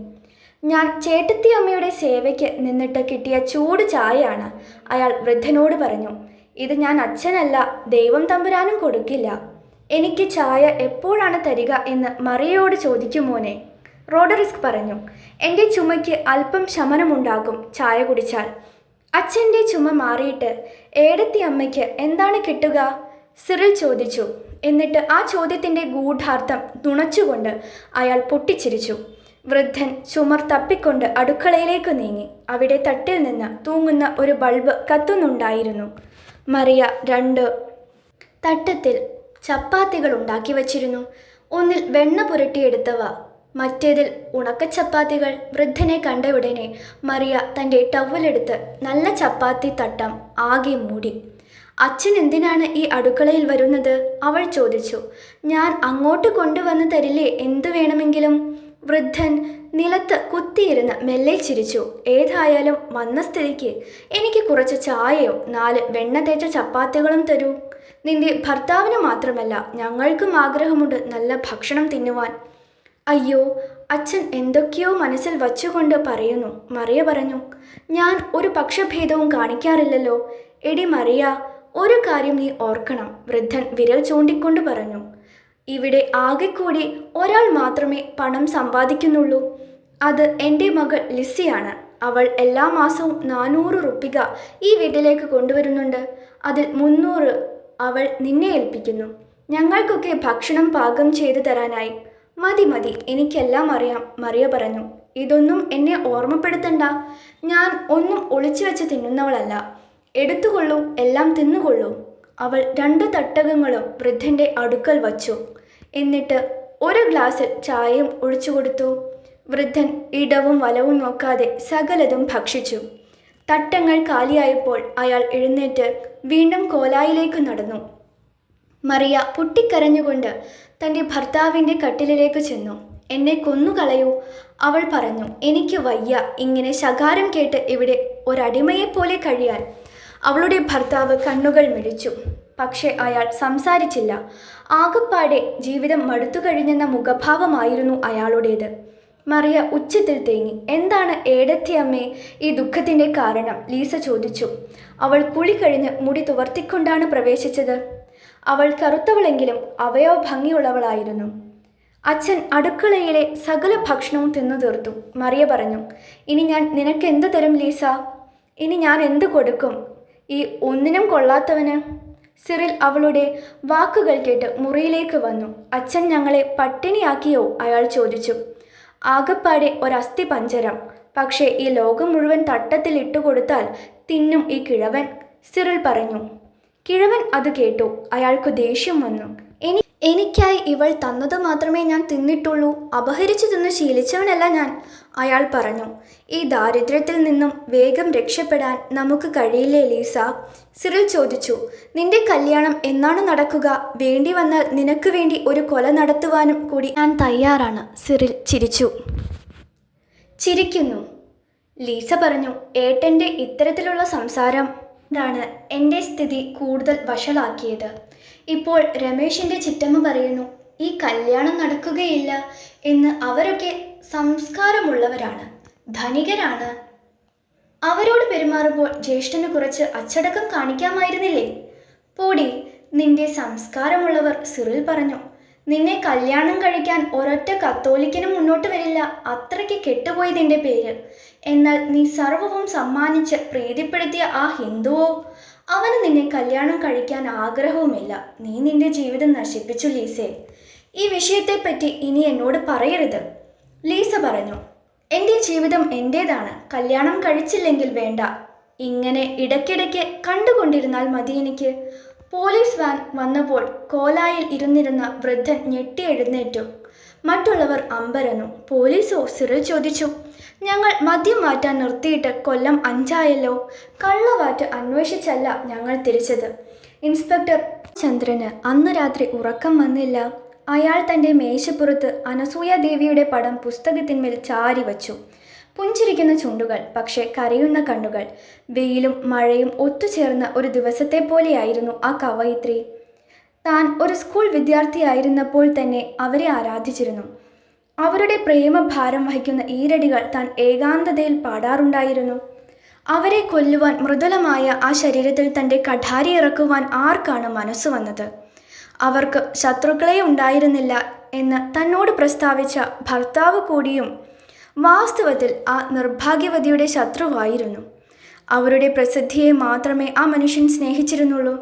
ഞാൻ ചേട്ടത്തിയമ്മയുടെ സേവയ്ക്ക് നിന്നിട്ട് കിട്ടിയ ചൂട് ചായയാണ്, അയാൾ വൃദ്ധനോട് പറഞ്ഞു. ഇത് ഞാൻ അച്ഛനല്ല, ദൈവം തമ്പുരാനും കൊടുക്കില്ല. എനിക്ക് ചായ എപ്പോഴാണ് തരിക എന്ന് മറിയയോട് ചോദിക്കും മോനെ, റോഡറിസ്ക് പറഞ്ഞു. എൻ്റെ ചുമയ്ക്ക് അല്പം ശമനമുണ്ടാകും ചായ കുടിച്ചാൽ. അച്ഛൻ്റെ ചുമ മാറിയിട്ട് ഏടത്തി അമ്മയ്ക്ക് എന്താണ് കിട്ടുക? സിറിൽ ചോദിച്ചു. എന്നിട്ട് ആ ചോദ്യത്തിൻ്റെ ഗൂഢാർത്ഥം നുണച്ചുകൊണ്ട് അയാൾ പൊട്ടിച്ചിരിച്ചു. വൃദ്ധൻ ചുമർ തപ്പിക്കൊണ്ട് അടുക്കളയിലേക്ക് നീങ്ങി. അവിടെ തട്ടിൽ നിന്ന് തൂങ്ങുന്ന ഒരു ബൾബ് കത്തുന്നുണ്ടായിരുന്നു. മറിയ 2 തട്ടത്തിൽ ചപ്പാത്തികൾ ഉണ്ടാക്കി വച്ചിരുന്നു. ഒന്നിൽ വെണ്ണ പുരട്ടിയെടുത്തവ, മറ്റേതിൽ ഉണക്കച്ചപ്പാത്തികൾ. വൃദ്ധനെ കണ്ട ഉടനെ മറിയ തൻ്റെ ടവലെടുത്ത് നല്ല ചപ്പാത്തി തട്ടം ആകെ മൂടി. അച്ഛൻ എന്തിനാണ് ഈ അടുക്കളയിൽ വരുന്നത്? അവൾ ചോദിച്ചു. ഞാൻ അങ്ങോട്ട് കൊണ്ടുവന്ന് തരില്ലേ എന്തു വേണമെങ്കിലും. വൃദ്ധൻ നിലത്ത് കുത്തിയിരുന്ന് മെല്ലെ ചിരിച്ചു. ഏതായാലും വന്ന സ്ഥിതിക്ക് എനിക്ക് കുറച്ച് ചായയോ 4 വെണ്ണ തേച്ച ചപ്പാത്തികളും തരൂ. നിന്റെ ഭർത്താവിന് മാത്രമല്ല, ഞങ്ങൾക്കും ആഗ്രഹമുണ്ട് നല്ല ഭക്ഷണം തിന്നുവാൻ. അയ്യോ, അച്ഛൻ എന്തൊക്കെയോ മനസ്സിൽ വച്ചുകൊണ്ട് പറയുന്നു, മറിയ പറഞ്ഞു. ഞാൻ ഒരു പക്ഷഭേദവും കാണിക്കാറില്ലല്ലോ. എടി മറിയ, ഒരു കാര്യം നീ ഓർക്കണം, വൃദ്ധൻ വിരൽ ചൂണ്ടിക്കൊണ്ട് പറഞ്ഞു. ഇവിടെ ആകെക്കൂടി ഒരാൾ മാത്രമേ പണം സമ്പാദിക്കുന്നുള്ളൂ. അത് എൻ്റെ മകൾ ലിസിയാണ്. അവൾ എല്ലാ മാസവും 400 റുപ്പിക ഈ വീട്ടിലേക്ക് കൊണ്ടുവരുന്നുണ്ട്. അതിൽ 300 അവൾ നിന്നെ ഏൽപ്പിക്കുന്നു, ഞങ്ങൾക്കൊക്കെ ഭക്ഷണം പാകം ചെയ്തു തരാനായി. മതി, എനിക്കെല്ലാം അറിയാം, മറിയ പറഞ്ഞു. ഇതൊന്നും എന്നെ ഓർമ്മപ്പെടുത്തണ്ട. ഞാൻ ഒന്നും ഒളിച്ചു വെച്ച് തിന്നുന്നവളല്ല. എടുത്തുകൊള്ളൂ, എല്ലാം തിന്നുകൊള്ളൂ. അവൾ 2 തട്ടകങ്ങളും വൃദ്ധൻ്റെ അടുക്കൽ വച്ചു. എന്നിട്ട് ഒരു ഗ്ലാസ്സിൽ ചായയും ഒഴിച്ചു കൊടുത്തു. വൃദ്ധൻ ഇടവും വലവും നോക്കാതെ സകലതും ഭക്ഷിച്ചു. തട്ടങ്ങൾ കാലിയായപ്പോൾ അയാൾ എഴുന്നേറ്റ് വീണ്ടും കോലായിലേക്ക് നടന്നു. മറിയ പൊട്ടിക്കരഞ്ഞുകൊണ്ട് തൻ്റെ ഭർത്താവിൻ്റെ കട്ടിലിലേക്ക് ചെന്നു. എന്നെ കൊന്നുകളയൂ, അവൾ പറഞ്ഞു. എനിക്ക് വയ്യ ഇങ്ങനെ ശകാരം കേട്ട് ഇവിടെ ഒരടിമയെപ്പോലെ കഴിയാൻ. അവളുടെ ഭർത്താവ് കണ്ണുകൾ മിഴിച്ചു. പക്ഷെ അയാൾ സംസാരിച്ചില്ല. ആകപ്പാടെ ജീവിതം മടുത്തു കഴിഞ്ഞെന്ന മുഖഭാവമായിരുന്നു അയാളുടേത്. മറിയ ഉച്ചത്തിൽ തേങ്ങി. എന്താണ് ഏടത്തിയമ്മേ ഈ ദുഃഖത്തിൻ്റെ കാരണം? ലീസ ചോദിച്ചു. അവൾ കുളി കഴിഞ്ഞ് മുടി തുവർത്തിക്കൊണ്ടാണ് പ്രവേശിച്ചത്. അവൾ കറുത്തവളെങ്കിലും അവയവ ഭംഗിയുള്ളവളായിരുന്നു. അച്ഛൻ അടുക്കളയിലെ സകല ഭക്ഷണവും തിന്നു തീർത്തു. മറിയ പറഞ്ഞു. ഇനി ഞാൻ നിനക്ക് എന്ത് തരും ലീസ? ഇനി ഞാൻ എന്ത് കൊടുക്കും ഈ ഒന്നിനും കൊള്ളാത്തവന്? സിറിൽ അവളുടെ വാക്കുകൾ കേട്ട് മുറിയിലേക്ക് വന്നു. അച്ഛൻ ഞങ്ങളെ പട്ടിണിയാക്കിയോ? അയാൾ ചോദിച്ചു. ആകപ്പാടെ ഒരസ്ഥി പഞ്ചരം. പക്ഷേ ഈ ലോകം മുഴുവൻ തട്ടത്തിൽ ഇട്ടുകൊടുത്താൽ തിന്നും ഈ കിഴവൻ, സിറിൽ പറഞ്ഞു. കിഴവൻ അത് കേട്ടു. അയാൾക്ക് ദേഷ്യം വന്നു. എനിക്കായി ഇവൾ തന്നത് മാത്രമേ ഞാൻ തിന്നിട്ടുള്ളൂ. അപഹരിച്ചു തിന്ന് ശീലിച്ചവനല്ല ഞാൻ, അയാൾ പറഞ്ഞു. ഈ ദാരിദ്ര്യത്തിൽ നിന്നും വേഗം രക്ഷപ്പെടാൻ നമുക്ക് കഴിയില്ലേ ലീസ? സിറിൽ ചോദിച്ചു. നിന്റെ കല്യാണം എന്നാണ് നടക്കുക? വേണ്ടി വന്നാൽ നിനക്ക് വേണ്ടി ഒരു കൊല നടത്തുവാനും കൂടി ഞാൻ തയ്യാറാണ്. സിറിൽ ചിരിക്കുന്നു. ലീസ പറഞ്ഞു. ഏട്ടൻ്റെ ഇത്തരത്തിലുള്ള സംസാരം ാണ് എൻ്റെ സ്ഥിതി കൂടുതൽ വഷളാക്കിയത്. ഇപ്പോൾ രമേശിൻ്റെ ചിറ്റമ്മ പറയുന്നു ഈ കല്യാണം നടക്കുകയില്ല എന്ന്. അവരൊക്കെ സംസ്കാരമുള്ളവരാണ്, ധനികരാണ്. അവരോട് പെരുമാറുമ്പോൾ ജ്യേഷ്ഠന് കുറച്ച് അച്ചടക്കം കാണിക്കാമായിരുന്നില്ലേ? പോടി, നിന്റെ സംസ്കാരമുള്ളവർ, സിറിൽ പറഞ്ഞു. നിന്നെ കല്യാണം കഴിക്കാൻ ഒരൊറ്റ കത്തോലിക്കനും മുന്നോട്ട് വരില്ല. അത്രയ്ക്ക് കെട്ടുപോയി നിന്റെ പേര്. എന്നാൽ നീ സർവവും സമ്മാനിച്ച് പ്രീതിപ്പെടുത്തിയ ആ ഹിന്ദുവോ? അവന് നിന്നെ കല്യാണം കഴിക്കാൻ ആഗ്രഹവുമില്ല. നീ നിന്റെ ജീവിതം നശിപ്പിച്ചു ലീസേ. ഈ വിഷയത്തെപ്പറ്റി ഇനി എന്നോട് പറയരുത്, ലീസ പറഞ്ഞു. എൻ്റെ ജീവിതം എൻ്റേതാണ്. കല്യാണം കഴിച്ചില്ലെങ്കിൽ വേണ്ട. ഇങ്ങനെ ഇടയ്ക്കിടയ്ക്ക് കണ്ടുകൊണ്ടിരുന്നാൽ മതി എനിക്ക്. പോലീസ് വാൻ വന്നപ്പോൾ കോലായിൽ ഇരുന്നിരുന്ന വൃദ്ധൻ ഞെട്ടി എഴുന്നേറ്റു. മറ്റുള്ളവർ അമ്പരന്നു. പോലീസോ? സിറിൽ ചോദിച്ചു. ഞങ്ങൾ മദ്യം മാറ്റാൻ നിർത്തിയിട്ട് കൊല്ലം 5 ആയല്ലോ. കള്ളവാറ്റ് അന്വേഷിച്ചല്ല ഞങ്ങൾ തിരിച്ചത്. ഇൻസ്പെക്ടർ ചന്ദ്രന് അന്ന് രാത്രി ഉറക്കം വന്നില്ല. അയാൾ തൻ്റെ മേശപ്പുറത്ത് അനസൂയാദേവിയുടെ പടം പുസ്തകത്തിന്മേൽ ചാരി വച്ചു. പുഞ്ചിരിക്കുന്ന ചുണ്ടുകൾ, പക്ഷേ കരയുന്ന കണ്ണുകൾ. വെയിലും മഴയും ഒത്തുചേർന്ന ഒരു ദിവസത്തെ പോലെയായിരുന്നു ആ കവയിത്രി. താൻ ഒരു സ്കൂൾ വിദ്യാർത്ഥിയായിരുന്നപ്പോൾ തന്നെ അവരെ ആരാധിച്ചിരുന്നു. അവരുടെ പ്രേമഭാരം വഹിക്കുന്ന ഈരടികൾ താൻ ഏകാന്തതയിൽ പാടാറുണ്ടായിരുന്നു. അവരെ കൊല്ലുവാൻ മൃദുലമായ ആ ശരീരത്തിൽ തൻ്റെ കഠാരി ഇറക്കുവാൻ ആർക്കാണ് മനസ്സു വന്നത്? അവർക്ക് ശത്രുക്കളെ ഉണ്ടായിരുന്നില്ല എന്ന് തന്നോട് പ്രസ്താവിച്ച ഭർത്താവ് കൂടിയും വാസ്തവത്തിൽ ആ നിർഭാഗ്യവതിയുടെ ശത്രുവായിരുന്നു. അവരുടെ പ്രസിദ്ധിയെ മാത്രമേ ആ മനുഷ്യൻ സ്നേഹിച്ചിരുന്നുള്ളൂ.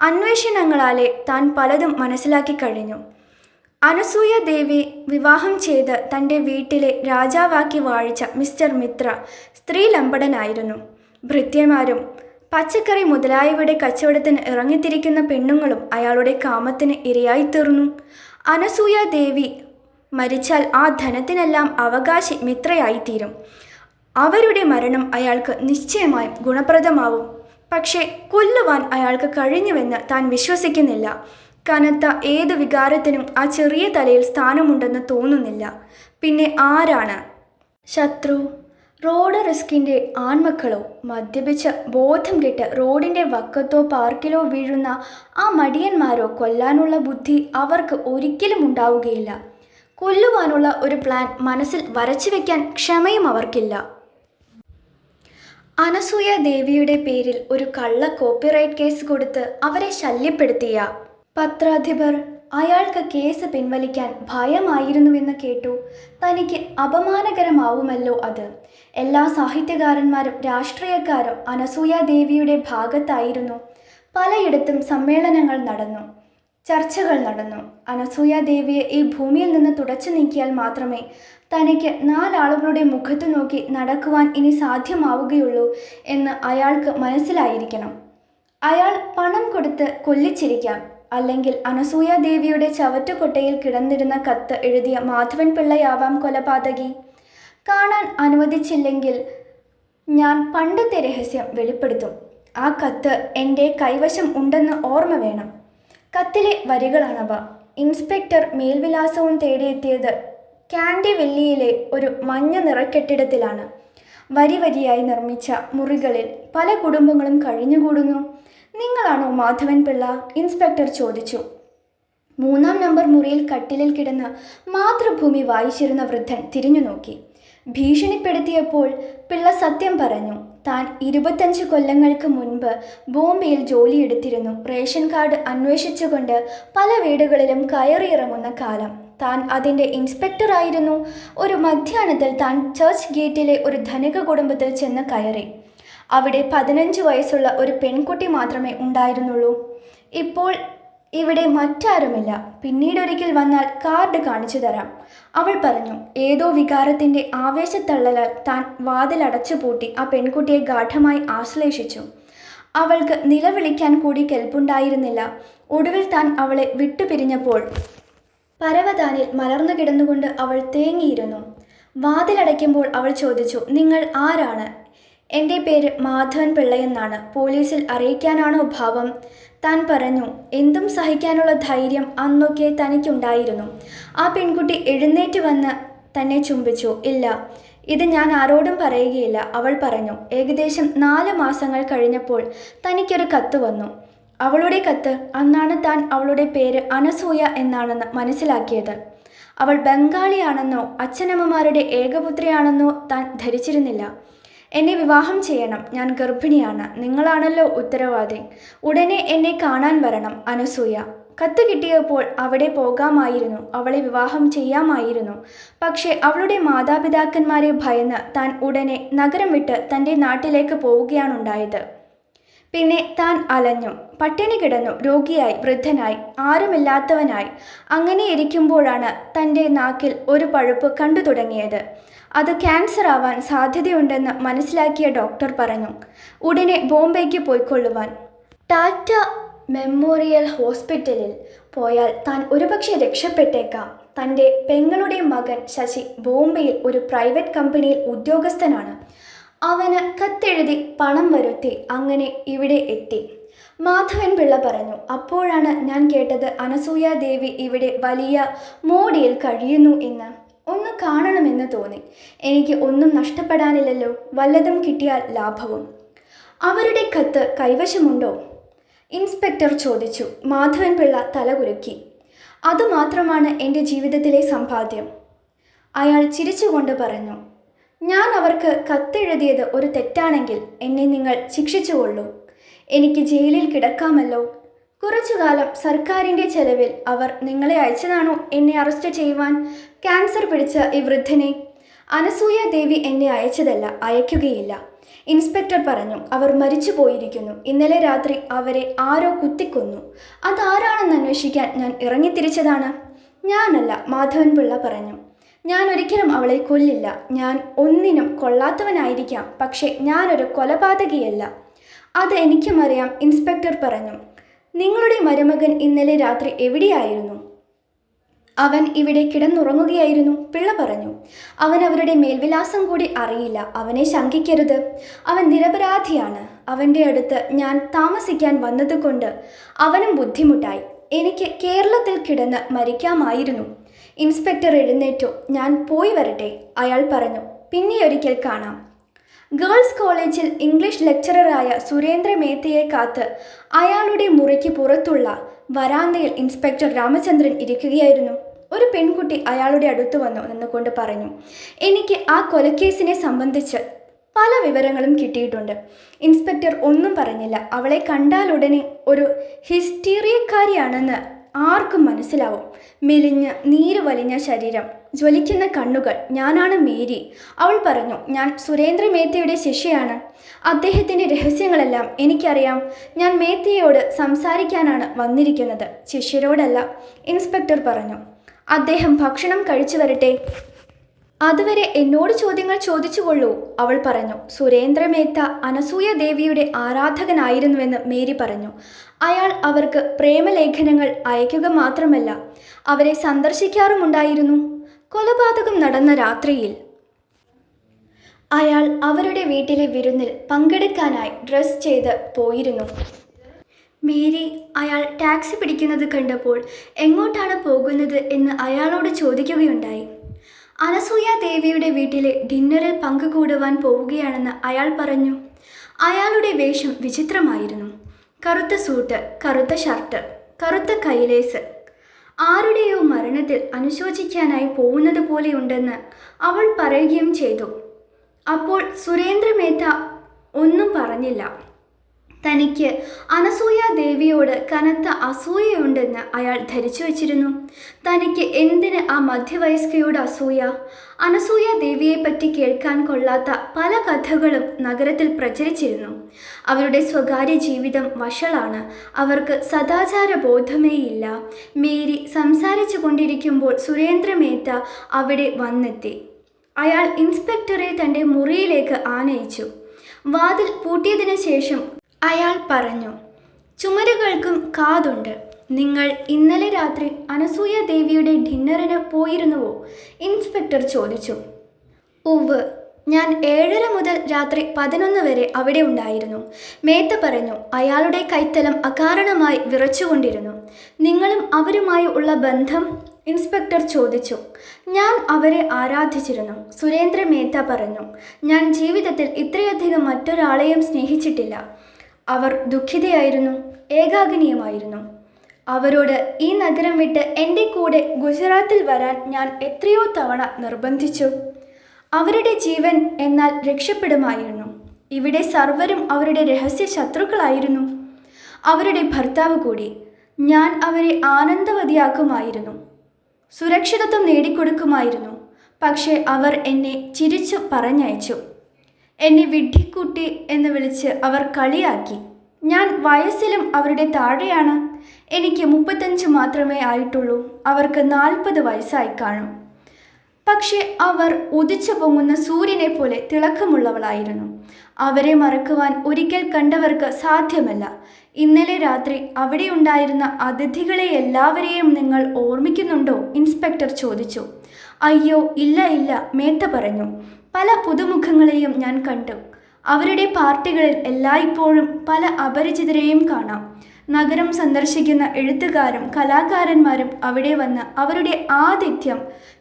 അന്വേഷണങ്ങളാലെ താൻ പലതും മനസ്സിലാക്കി കഴിഞ്ഞു. അനസൂയാദേവി വിവാഹം ചെയ്ത് തൻ്റെ വീട്ടിലെ രാജാവാക്കി വാഴിച്ച മിസ്റ്റർ മിത്ര സ്ത്രീലമ്പടനായിരുന്നു. ഭൃത്യന്മാരും പച്ചക്കറി മുതലായവയുടെ കച്ചവടത്തിന് ഇറങ്ങിത്തിരിക്കുന്ന പെണ്ണുങ്ങളും അയാളുടെ കാമത്തിന് ഇരയായിത്തീർന്നു. അനസൂയാദേവി മരിച്ചാൽ ആ ധനത്തിനെല്ലാം അവകാശി മിത്രയായിത്തീരും. അവരുടെ മരണം അയാൾക്ക് നിശ്ചയമായും ഗുണപ്രദമാവും. പക്ഷേ കൊല്ലുവാൻ അയാൾക്ക് കഴിഞ്ഞുവെന്ന് താൻ വിശ്വസിക്കുന്നില്ല. കനത്ത ഏത് വികാരത്തിനും ആ ചെറിയ തലയിൽ സ്ഥാനമുണ്ടെന്ന് തോന്നുന്നില്ല. പിന്നെ ആരാണ് ശത്രു? റോഡ് റിസ്കിൻ്റെ ആൺമക്കളോ? മദ്യപിച്ച് ബോധം കെട്ട് റോഡിൻ്റെ വക്കത്തോ പാർക്കിലോ വീഴുന്ന ആ മടിയന്മാരോ? കൊല്ലാനുള്ള ബുദ്ധി അവർക്ക് ഒരിക്കലും ഉണ്ടാവുകയില്ല. കൊല്ലുവാനുള്ള ഒരു പ്ലാൻ മനസ്സിൽ വരച്ചു വയ്ക്കാൻ ക്ഷമയും അവർക്കില്ല. അനസൂയാദേവിയുടെ പേരിൽ ഒരു കള്ള കോപ്പിറൈറ്റ് കേസ് കൊടുത്ത് അവരെ ശല്യപ്പെടുത്തിയ പത്രാധിപർ അയാൾക്ക് കേസ് പിൻവലിക്കാൻ ഭയമായിരുന്നുവെന്ന് കേട്ടു. തനിക്ക് അപമാനകരമാവുമല്ലോ അത്. എല്ലാ സാഹിത്യകാരന്മാരും രാഷ്ട്രീയക്കാരും അനസൂയാദേവിയുടെ ഭാഗത്തായിരുന്നു. പലയിടത്തും സമ്മേളനങ്ങൾ നടന്നു, ചർച്ചകൾ നടന്നു. അനസൂയാദേവിയെ ഈ ഭൂമിയിൽ നിന്ന് തുടച്ചു നീക്കിയാൽ മാത്രമേ തനിക്ക് 4 ആളുകളുടെ മുഖത്ത് നോക്കി നടക്കുവാൻ ഇനി സാധ്യമാവുകയുള്ളൂ എന്ന് അയാൾക്ക് മനസ്സിലായിരിക്കണം. അയാൾ പണം കൊടുത്ത് കൊല്ലിച്ചിരിക്കാം. അല്ലെങ്കിൽ അനസൂയാദേവിയുടെ ചവറ്റുകൊട്ടയിൽ കിടന്നിരുന്ന കത്ത് എഴുതിയ മാധവൻ പിള്ളയാവാം കൊലപാതകി. കാണാൻ അനുവദിച്ചില്ലെങ്കിൽ ഞാൻ പണ്ടത്തെ രഹസ്യം വെളിപ്പെടുത്തും. ആ കത്ത് എൻ്റെ കൈവശം ഉണ്ടെന്ന് ഓർമ്മ വേണം. കത്തിലെ വരികളാണവ. ഇൻസ്പെക്ടർ മേൽവിലാസവും തേടിയെത്തിയത് കാൻഡി വെല്ലിയിലെ ഒരു മഞ്ഞ നിറക്കെട്ടിടത്തിലാണ്. വരി വരിയായി നിർമ്മിച്ച മുറികളിൽ പല കുടുംബങ്ങളും കഴിഞ്ഞുകൂടുന്നു. നിങ്ങളാണോ മാധവൻ പിള്ള? ഇൻസ്പെക്ടർ ചോദിച്ചു. 3-ാം നമ്പർ മുറിയിൽ കട്ടിലിൽ കിടന്ന് മാതൃഭൂമി വായിച്ചിരുന്ന വൃദ്ധൻ തിരിഞ്ഞു നോക്കി. ഭീഷണിപ്പെടുത്തിയപ്പോൾ പിള്ള സത്യം പറഞ്ഞു. താൻ 25 കൊല്ലങ്ങൾക്ക് മുൻപ് ബോംബെയിൽ ജോലിയെടുത്തിരുന്നു. റേഷൻ കാർഡ് അന്വേഷിച്ചുകൊണ്ട് പല വീടുകളിലും കയറിയിറങ്ങുന്ന കാലം. താൻ അതിൻ്റെ ഇൻസ്പെക്ടറായിരുന്നു. ഒരു മധ്യാഹ്നത്തിൽ താൻ ചർച്ച് ഗേറ്റിലെ ഒരു ധനിക കുടുംബത്തിൽ ചെന്ന് കയറി. അവിടെ 15 വയസ്സുള്ള ഒരു പെൺകുട്ടി മാത്രമേ ഉണ്ടായിരുന്നുള്ളൂ. ഇപ്പോൾ ഇവിടെ മറ്റാരുമില്ല. പിന്നീടൊരിക്കൽ വന്നാൽ കാർഡ് കാണിച്ചു തരാം. അവൾ പറഞ്ഞു. ഏതോ വികാരത്തിൻ്റെ ആവേശത്തള്ളലാൽ താൻ വാതിലടച്ചു പൂട്ടി ആ പെൺകുട്ടിയെ ഗാഠമായി ആശ്ലേഷിച്ചു. അവൾക്ക് നിലവിളിക്കാൻ കൂടി കെൽപ്പുണ്ടായിരുന്നില്ല. ഒടുവിൽ താൻ അവളെ വിട്ടുപിരിഞ്ഞപ്പോൾ പരവതാനിൽ മലർന്നു കിടന്നുകൊണ്ട് അവൾ തേങ്ങിയിരുന്നു. വാതിലടയ്ക്കുമ്പോൾ അവൾ ചോദിച്ചു, നിങ്ങൾ ആരാണ്? എൻ്റെ പേര് മാധവൻ പിള്ളയെന്നാണ്. പോലീസിൽ അറിയിക്കാനാണോ ഭാവം? താൻ പറഞ്ഞു. എന്തും സഹിക്കാനുള്ള ധൈര്യം അന്നൊക്കെ തനിക്കുണ്ടായിരുന്നു. ആ പെൺകുട്ടി എഴുന്നേറ്റ് വന്ന് തന്നെ ചുംബിച്ചു. ഇല്ല, ഇത് ഞാൻ ആരോടും പറയുകയില്ല, അവൾ പറഞ്ഞു. ഏകദേശം 4 മാസങ്ങൾ കഴിഞ്ഞപ്പോൾ തനിക്കൊരു കത്ത് വന്നു. അവളുടെ കത്ത്. അന്നാണ് താൻ അവളുടെ പേര് അനസൂയ എന്നാണെന്ന് മനസ്സിലാക്കിയത്. അവൾ ബംഗാളിയാണെന്നോ അച്ഛനമ്മമാരുടെ ഏകപുത്രിയാണെന്നോ താൻ ധരിച്ചിരുന്നില്ല. എന്നെ വിവാഹം ചെയ്യണം, ഞാൻ ഗർഭിണിയാണ്, നിങ്ങളാണല്ലോ ഉത്തരവാദി, ഉടനെ എന്നെ കാണാൻ വരണം, അനസൂയ. കത്ത് കിട്ടിയപ്പോൾ അവിടെ പോകാമായിരുന്നു, അവളെ വിവാഹം ചെയ്യാമായിരുന്നു. പക്ഷേ അവളുടെ മാതാപിതാക്കന്മാരെ ഭയന്ന് താൻ ഉടനെ നഗരം വിട്ട് തൻ്റെ നാട്ടിലേക്ക് പോവുകയാണുണ്ടായത്. പിന്നെ താൻ അലഞ്ഞു, പട്ടിണി കിടന്നു, രോഗിയായി, വൃദ്ധനായി, ആരുമില്ലാത്തവനായി. അങ്ങനെ ഇരിക്കുമ്പോഴാണ് തൻ്റെ നാക്കിൽ ഒരു പഴുപ്പ് കണ്ടു തുടങ്ങിയത്. അത് ക്യാൻസർ ആവാൻ സാധ്യതയുണ്ടെന്ന് മനസ്സിലാക്കിയ ഡോക്ടർ പറഞ്ഞു, ഉടനെ ബോംബെക്ക് പോയിക്കൊള്ളുവാൻ. ടാറ്റ മെമ്മോറിയൽ ഹോസ്പിറ്റലിൽ പോയാൽ താൻ ഒരുപക്ഷെ രക്ഷപ്പെട്ടേക്കാം. തൻ്റെ പെങ്ങളുടെ മകൻ ശശി ബോംബെയിൽ ഒരു പ്രൈവറ്റ് കമ്പനിയിൽ ഉദ്യോഗസ്ഥനാണ്. അവന് കത്തെഴുതി പണം വരുത്തി അങ്ങനെ ഇവിടെ എത്തി. മാധവൻ പിള്ള പറഞ്ഞു. അപ്പോഴാണ് ഞാൻ കേട്ടത് അനസൂയ ദേവി ഇവിടെ വലിയ മോടിയിൽ കഴിയുന്നു എന്ന്. ഒന്ന് കാണണമെന്ന് തോന്നി. എനിക്ക് ഒന്നും നഷ്ടപ്പെടാനില്ലല്ലോ, വല്ലതും കിട്ടിയാൽ ലാഭവും. അവരുടെ കത്ത് കൈവശമുണ്ടോ? ഇൻസ്പെക്ടർ ചോദിച്ചു. മാധവൻ പിള്ള തലകുലുക്കി. അതുമാത്രമാണ് എൻ്റെ ജീവിതത്തിലെ സമ്പാദ്യം. അയാൾ ചിരിച്ചുകൊണ്ട് പറഞ്ഞു. ഞാൻ അവർക്ക് കത്തെഴുതിയത് ഒരു തെറ്റാണെങ്കിൽ എന്നെ നിങ്ങൾ ശിക്ഷിച്ചുകൊള്ളൂ. എനിക്ക് ജയിലിൽ കിടക്കാമല്ലോ. കുറച്ചുകാലം സർക്കാരിൻ്റെ ചെലവിൽ അവർ നിങ്ങളെ അയച്ചതാണോ എന്നെ അറസ്റ്റ് ചെയ്യുവാൻ? ക്യാൻസർ പിടിച്ച ഈ വൃദ്ധനെ? അനസൂയ ദേവി എന്നെ അയച്ചതല്ല, അയക്കുകയില്ല. ഇൻസ്പെക്ടർ പറഞ്ഞു. അവർ മരിച്ചു പോയിരിക്കുന്നു. ഇന്നലെ രാത്രി അവരെ ആരോ കുത്തിക്കൊന്നു. അതാരാണെന്ന് അന്വേഷിക്കാൻ ഞാൻ ഇറങ്ങിത്തിരിച്ചതാണ്. ഞാനല്ല, മാധവൻ പിള്ള പറഞ്ഞു. ഞാൻ ഒരിക്കലും അവളെ കൊല്ലില്ല. ഞാൻ ഒന്നിനും കൊള്ളാത്തവനായിരിക്കാം, പക്ഷേ ഞാനൊരു കൊലപാതകിയല്ല. അത് എനിക്കും അറിയാം, ഇൻസ്പെക്ടർ പറഞ്ഞു. നിങ്ങളുടെ മരുമകൻ ഇന്നലെ രാത്രി എവിടെയായിരുന്നു? അവൻ ഇവിടെ കിടന്നുറങ്ങുകയായിരുന്നു, പിള്ള പറഞ്ഞു. അവൻ അവരുടെ മേൽവിലാസം കൂടി അറിയില്ല. അവനെ ശങ്കിക്കരുത്, അവൻ നിരപരാധിയാണ്. അവൻ്റെ അടുത്ത് ഞാൻ താമസിക്കാൻ വന്നതുകൊണ്ട് അവനും ബുദ്ധിമുട്ടായി. എനിക്ക് കേരളത്തിൽ കിടന്ന് മരിക്കാമായിരുന്നു. ഇൻസ്പെക്ടർ എഴുന്നേറ്റു. ഞാൻ പോയി വരട്ടെ, അയാൾ പറഞ്ഞു. പിന്നെയൊരിക്കൽ കാണാം. ഗേൾസ് കോളേജിൽ ഇംഗ്ലീഷ് ലെക്ചററായ സുരേന്ദ്ര മേത്തയെ കാത്ത് അയാളുടെ മുറിക്ക് പുറത്തുള്ള വരാന്തയിൽ ഇൻസ്പെക്ടർ രാമചന്ദ്രൻ ഇരിക്കുകയായിരുന്നു. ഒരു പെൺകുട്ടി അയാളുടെ അടുത്ത് വന്നു നിന്നുകൊണ്ട് പറഞ്ഞു, എനിക്ക് ആ കൊലക്കേസിനെ സംബന്ധിച്ച് പല വിവരങ്ങളും കിട്ടിയിട്ടുണ്ട്. ഇൻസ്പെക്ടർ ഒന്നും പറഞ്ഞില്ല. അവളെ കണ്ടാലുടനെ ഒരു ഹിസ്റ്റീറിയക്കാരിയാണെന്ന് ആർക്കും മനസ്സിലാവും. മെലിഞ്ഞ് നീര് വലിഞ്ഞ ശരീരം, ജ്വലിക്കുന്ന കണ്ണുകൾ. ഞാനാണ് മേരി, അവൾ പറഞ്ഞു. ഞാൻ സുരേന്ദ്ര മേത്തയുടെ ശിഷ്യയാണ്. അദ്ദേഹത്തിൻ്റെ രഹസ്യങ്ങളെല്ലാം എനിക്കറിയാം. ഞാൻ മേത്തയോട് സംസാരിക്കാനാണ് വന്നിരിക്കുന്നത്, ശിഷ്യരോടല്ല, ഇൻസ്പെക്ടർ പറഞ്ഞു. അദ്ദേഹം ഭക്ഷണം കഴിച്ചു വരട്ടെ, അതുവരെ എന്നോട് ചോദ്യങ്ങൾ ചോദിച്ചുകൊള്ളൂ, അവൾ പറഞ്ഞു. സുരേന്ദ്ര മേത്ത അനസൂയ ദേവിയുടെ ആരാധകനായിരുന്നുവെന്ന് മേരി പറഞ്ഞു. അയാൾ അവർക്ക് പ്രേമലേഖനങ്ങൾ അയക്കുക മാത്രമല്ല, അവരെ സന്ദർശിക്കാറുമുണ്ടായിരുന്നു. കൊലപാതകം നടന്ന രാത്രിയിൽ അയാൾ അവരുടെ വീട്ടിലെ വിരുന്നിൽ പങ്കെടുക്കാനായി ഡ്രസ് ചെയ്ത് പോയിരുന്നു. മേരി അയാൾ ടാക്സി പിടിക്കുന്നത് കണ്ടപ്പോൾ എങ്ങോട്ടാണ് പോകുന്നത് എന്ന് അയാളോട് ചോദിക്കുകയുണ്ടായി. അനസൂയ ദേവിയുടെ വീട്ടിലെ ഡിന്നറിൽ പങ്കുകൂടുവാൻ പോവുകയാണെന്ന് അയാൾ പറഞ്ഞു. അയാളുടെ വേഷം വിചിത്രമായിരുന്നു. കറുത്ത സൂട്ട്, കറുത്ത ഷർട്ട്, കറുത്ത കൈലേസ്. ആരുടെയോ മരണത്തിൽ അനുശോചിക്കാനായി പോകുന്നത് പോലെയുണ്ടെന്ന് അവൾ പറയുകയും ചെയ്തു. അപ്പോൾ സുരേന്ദ്ര മേത്ത ഒന്നും പറഞ്ഞില്ല. തനിക്ക് അനസൂയ ദേവിയോട് കനത്ത അസൂയയുണ്ടെന്ന് അയാൾ ധരിച്ചു വച്ചിരുന്നു. തനിക്ക് എന്തിന് ആ മധ്യവയസ്കയോട് അസൂയ? അനസൂയ ദേവിയെപ്പറ്റി കേൾക്കാൻ കൊള്ളാത്ത പല കഥകളും നഗരത്തിൽ പ്രചരിച്ചിരുന്നു. അവരുടെ സ്വകാര്യ ജീവിതം വഷളാണ്. അവർക്ക് സദാചാര ബോധമേയില്ല. മേരി സംസാരിച്ചു കൊണ്ടിരിക്കുമ്പോൾ സുരേന്ദ്ര മേത്ത അവിടെ വന്നെത്തി. അയാൾ ഇൻസ്പെക്ടറെ തൻ്റെ മുറിയിലേക്ക് ആനയിച്ചു. വാതിൽ പൂട്ടിയതിനു ശേഷം അയാൾ പറഞ്ഞു, ചുമരുകൾക്കും കാതുണ്ട്. നിങ്ങൾ ഇന്നലെ രാത്രി അനസൂയ ദേവിയുടെ ഡിന്നറിന് പോയിരുന്നുവോ? ഇൻസ്പെക്ടർ ചോദിച്ചു. ഉവ്, ഞാൻ 7:30 മുതൽ രാത്രി 11 വരെ അവിടെ ഉണ്ടായിരുന്നു, മേത്ത പറഞ്ഞു. അയാളുടെ കൈത്തലം അകാരണമായി വിറച്ചുകൊണ്ടിരുന്നു. നിങ്ങളും അവരുമായി ഉള്ള ബന്ധം? ഇൻസ്പെക്ടർ ചോദിച്ചു. ഞാൻ അവരെ ആരാധിച്ചിരുന്നു, സുരേന്ദ്ര മേത്ത പറഞ്ഞു. ഞാൻ ജീവിതത്തിൽ ഇത്രയധികം മറ്റൊരാളെയും സ്നേഹിച്ചിട്ടില്ല. അവർ ദുഃഖിതയായിരുന്നു, ഏകാഗ്നിയുമായിരുന്നു. അവരോട് ഈ നഗരം വിട്ട് എൻ്റെ കൂടെ ഗുജറാത്തിൽ വരാൻ ഞാൻ എത്രയോ തവണ നിർബന്ധിച്ചു. അവരുടെ ജീവൻ എന്നാൽ രക്ഷപ്പെടുമായിരുന്നു. ഇവിടെ സർവരും അവരുടെ രഹസ്യ ശത്രുക്കളായിരുന്നു. അവരുടെ ഭർത്താവ് കൂടി. ഞാൻ അവരെ ആനന്ദവതിയാക്കുമായിരുന്നു, സുരക്ഷിതത്വം നേടിക്കൊടുക്കുമായിരുന്നു. പക്ഷേ അവർ എന്നെ ചിരിച്ചു പറഞ്ഞയച്ചു. എന്നെ വിഡ്ഢിക്കുട്ടി എന്ന് വിളിച്ച് അവർ കളിയാക്കി. ഞാൻ വയസ്സിലും അവരുടെ താഴെയാണ്. എനിക്ക് 35 മാത്രമേ ആയിട്ടുള്ളൂ. അവർക്ക് 40 വയസ്സായി കാണും. പക്ഷെ അവർ ഉദിച്ചു പൊങ്ങുന്ന സൂര്യനെ പോലെ തിളക്കമുള്ളവളായിരുന്നു. അവരെ മറക്കുവാൻ ഒരിക്കൽ കണ്ടവർക്ക് സാധ്യമല്ല. ഇന്നലെ രാത്രി അവിടെ ഉണ്ടായിരുന്ന അതിഥികളെ എല്ലാവരെയും നിങ്ങൾ ഓർമ്മിക്കുന്നുണ്ടോ? ഇൻസ്പെക്ടർ ചോദിച്ചു. അയ്യോ ഇല്ല ഇല്ല, മേത്ത പറഞ്ഞു. പല പുതുമുഖങ്ങളെയും ഞാൻ കണ്ടു. അവരുടെ പാർട്ടികളിൽ എല്ലായ്പ്പോഴും പല അപരിചിതരെയും കാണാം. നഗരം സന്ദർശിക്കുന്ന എഴുത്തുകാരും കലാകാരന്മാരും അവിടെ വന്ന് അവരുടെ ആതിഥ്യം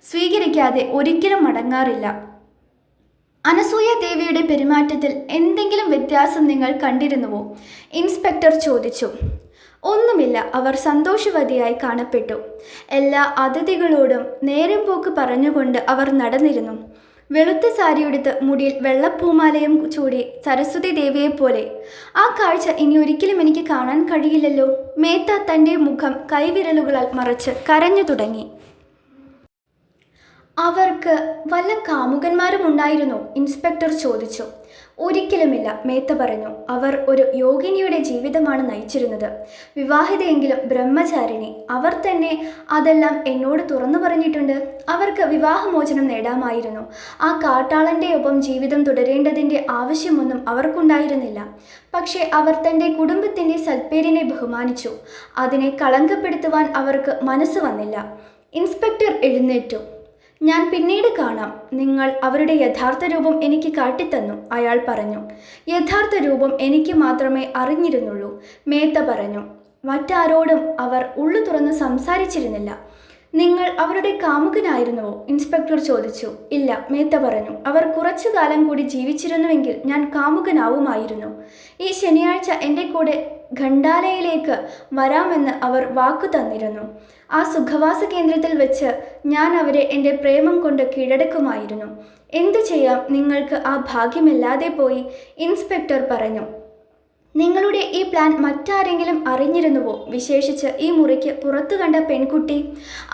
സ്വീകരിക്കാതെ ഒരിക്കലും മടങ്ങാറില്ല. അനസൂയ ദേവിയുടെ പെരുമാറ്റത്തിൽ എന്തെങ്കിലും വ്യത്യാസം നിങ്ങൾ കണ്ടിരുന്നുവോ? ഇൻസ്പെക്ടർ ചോദിച്ചു. ഒന്നുമില്ല, അവർ സന്തോഷവതിയായി കാണപ്പെട്ടു. എല്ലാ അതിഥികളോടും നേരം പോക്ക് പറഞ്ഞുകൊണ്ട് അവർ നടന്നിരുന്നു. വെളുത്ത സാരിയെടുത്ത് മുടിയിൽ വെള്ളപ്പൂമാലയും ചൂടി സരസ്വതി ദേവിയെപ്പോലെ. ആ കാഴ്ച ഇനി ഒരിക്കലും എനിക്ക് കാണാൻ കഴിയില്ലല്ലോ. മേത്ത തൻ്റെ മുഖം കൈവിരലുകളാൽ മറച്ച് കരഞ്ഞു തുടങ്ങി. അവർക്ക് വല്ല കാമുകന്മാരും ഉണ്ടായിരുന്നോ? ഇൻസ്പെക്ടർ ചോദിച്ചു. ഒരിക്കലുമില്ല, മേത്ത പറഞ്ഞു. അവർ ഒരു യോഗിനിയുടെ ജീവിതമാണ് നയിച്ചിരുന്നത്. വിവാഹിതയെങ്കിലും ബ്രഹ്മചാരിണി. അവർ തന്നെ അതെല്ലാം എന്നോട് തുറന്നു പറഞ്ഞിട്ടുണ്ട്. അവർക്ക് വിവാഹമോചനം നേടാമായിരുന്നു. ആ കാട്ടാളൻ്റെ ഒപ്പം ജീവിതം തുടരേണ്ടതിൻ്റെ ആവശ്യമൊന്നും അവർക്കുണ്ടായിരുന്നില്ല. പക്ഷേ അവർ തൻ്റെ കുടുംബത്തിൻ്റെ സൽപ്പേരിനെ ബഹുമാനിച്ചു. അതിനെ കളങ്കപ്പെടുത്തുവാൻ അവർക്ക് മനസ്സ് വന്നില്ല. ഇൻസ്പെക്ടർ എഴുന്നേറ്റു. ഞാൻ പിന്നീട് കാണാം. നിങ്ങൾ അവരുടെ യഥാർത്ഥ രൂപം എനിക്ക് കാട്ടിത്തന്നു, അയാൾ പറഞ്ഞു. യഥാർത്ഥ രൂപം എനിക്ക് മാത്രമേ അറിഞ്ഞിരുന്നുള്ളൂ, മേത്ത പറഞ്ഞു. മറ്റാരോടും അവർ ഉള്ളു തുറന്ന് സംസാരിച്ചിരുന്നില്ല. നിങ്ങൾ അവരുടെ കാമുകനായിരുന്നുവോ? ഇൻസ്പെക്ടർ ചോദിച്ചു. ഇല്ല, മേത്ത പറഞ്ഞു. അവർ കുറച്ചു കാലം കൂടി ജീവിച്ചിരുന്നുവെങ്കിൽ ഞാൻ കാമുകനാവുമായിരുന്നു. ഈ ശനിയാഴ്ച എൻ്റെ കൂടെ ഖണ്ഡാലയിലേക്ക് വരാമെന്ന് അവർ വാക്കു തന്നിരുന്നു. ആ സുഖവാസ കേന്ദ്രത്തിൽ വെച്ച് ഞാൻ അവരെ എൻ്റെ പ്രേമം കൊണ്ട് കീഴടക്കുമായിരുന്നു. എന്തു ചെയ്യാം, നിങ്ങൾക്ക് ആ ഭാഗ്യമില്ലാതെ പോയി, ഇൻസ്പെക്ടർ പറഞ്ഞു. നിങ്ങളുടെ ഈ പ്ലാൻ മറ്റാരെങ്കിലും അറിഞ്ഞിരുന്നുവോ? വിശേഷിച്ച് ഈ മുറിക്ക് പുറത്തു കണ്ട പെൺകുട്ടി.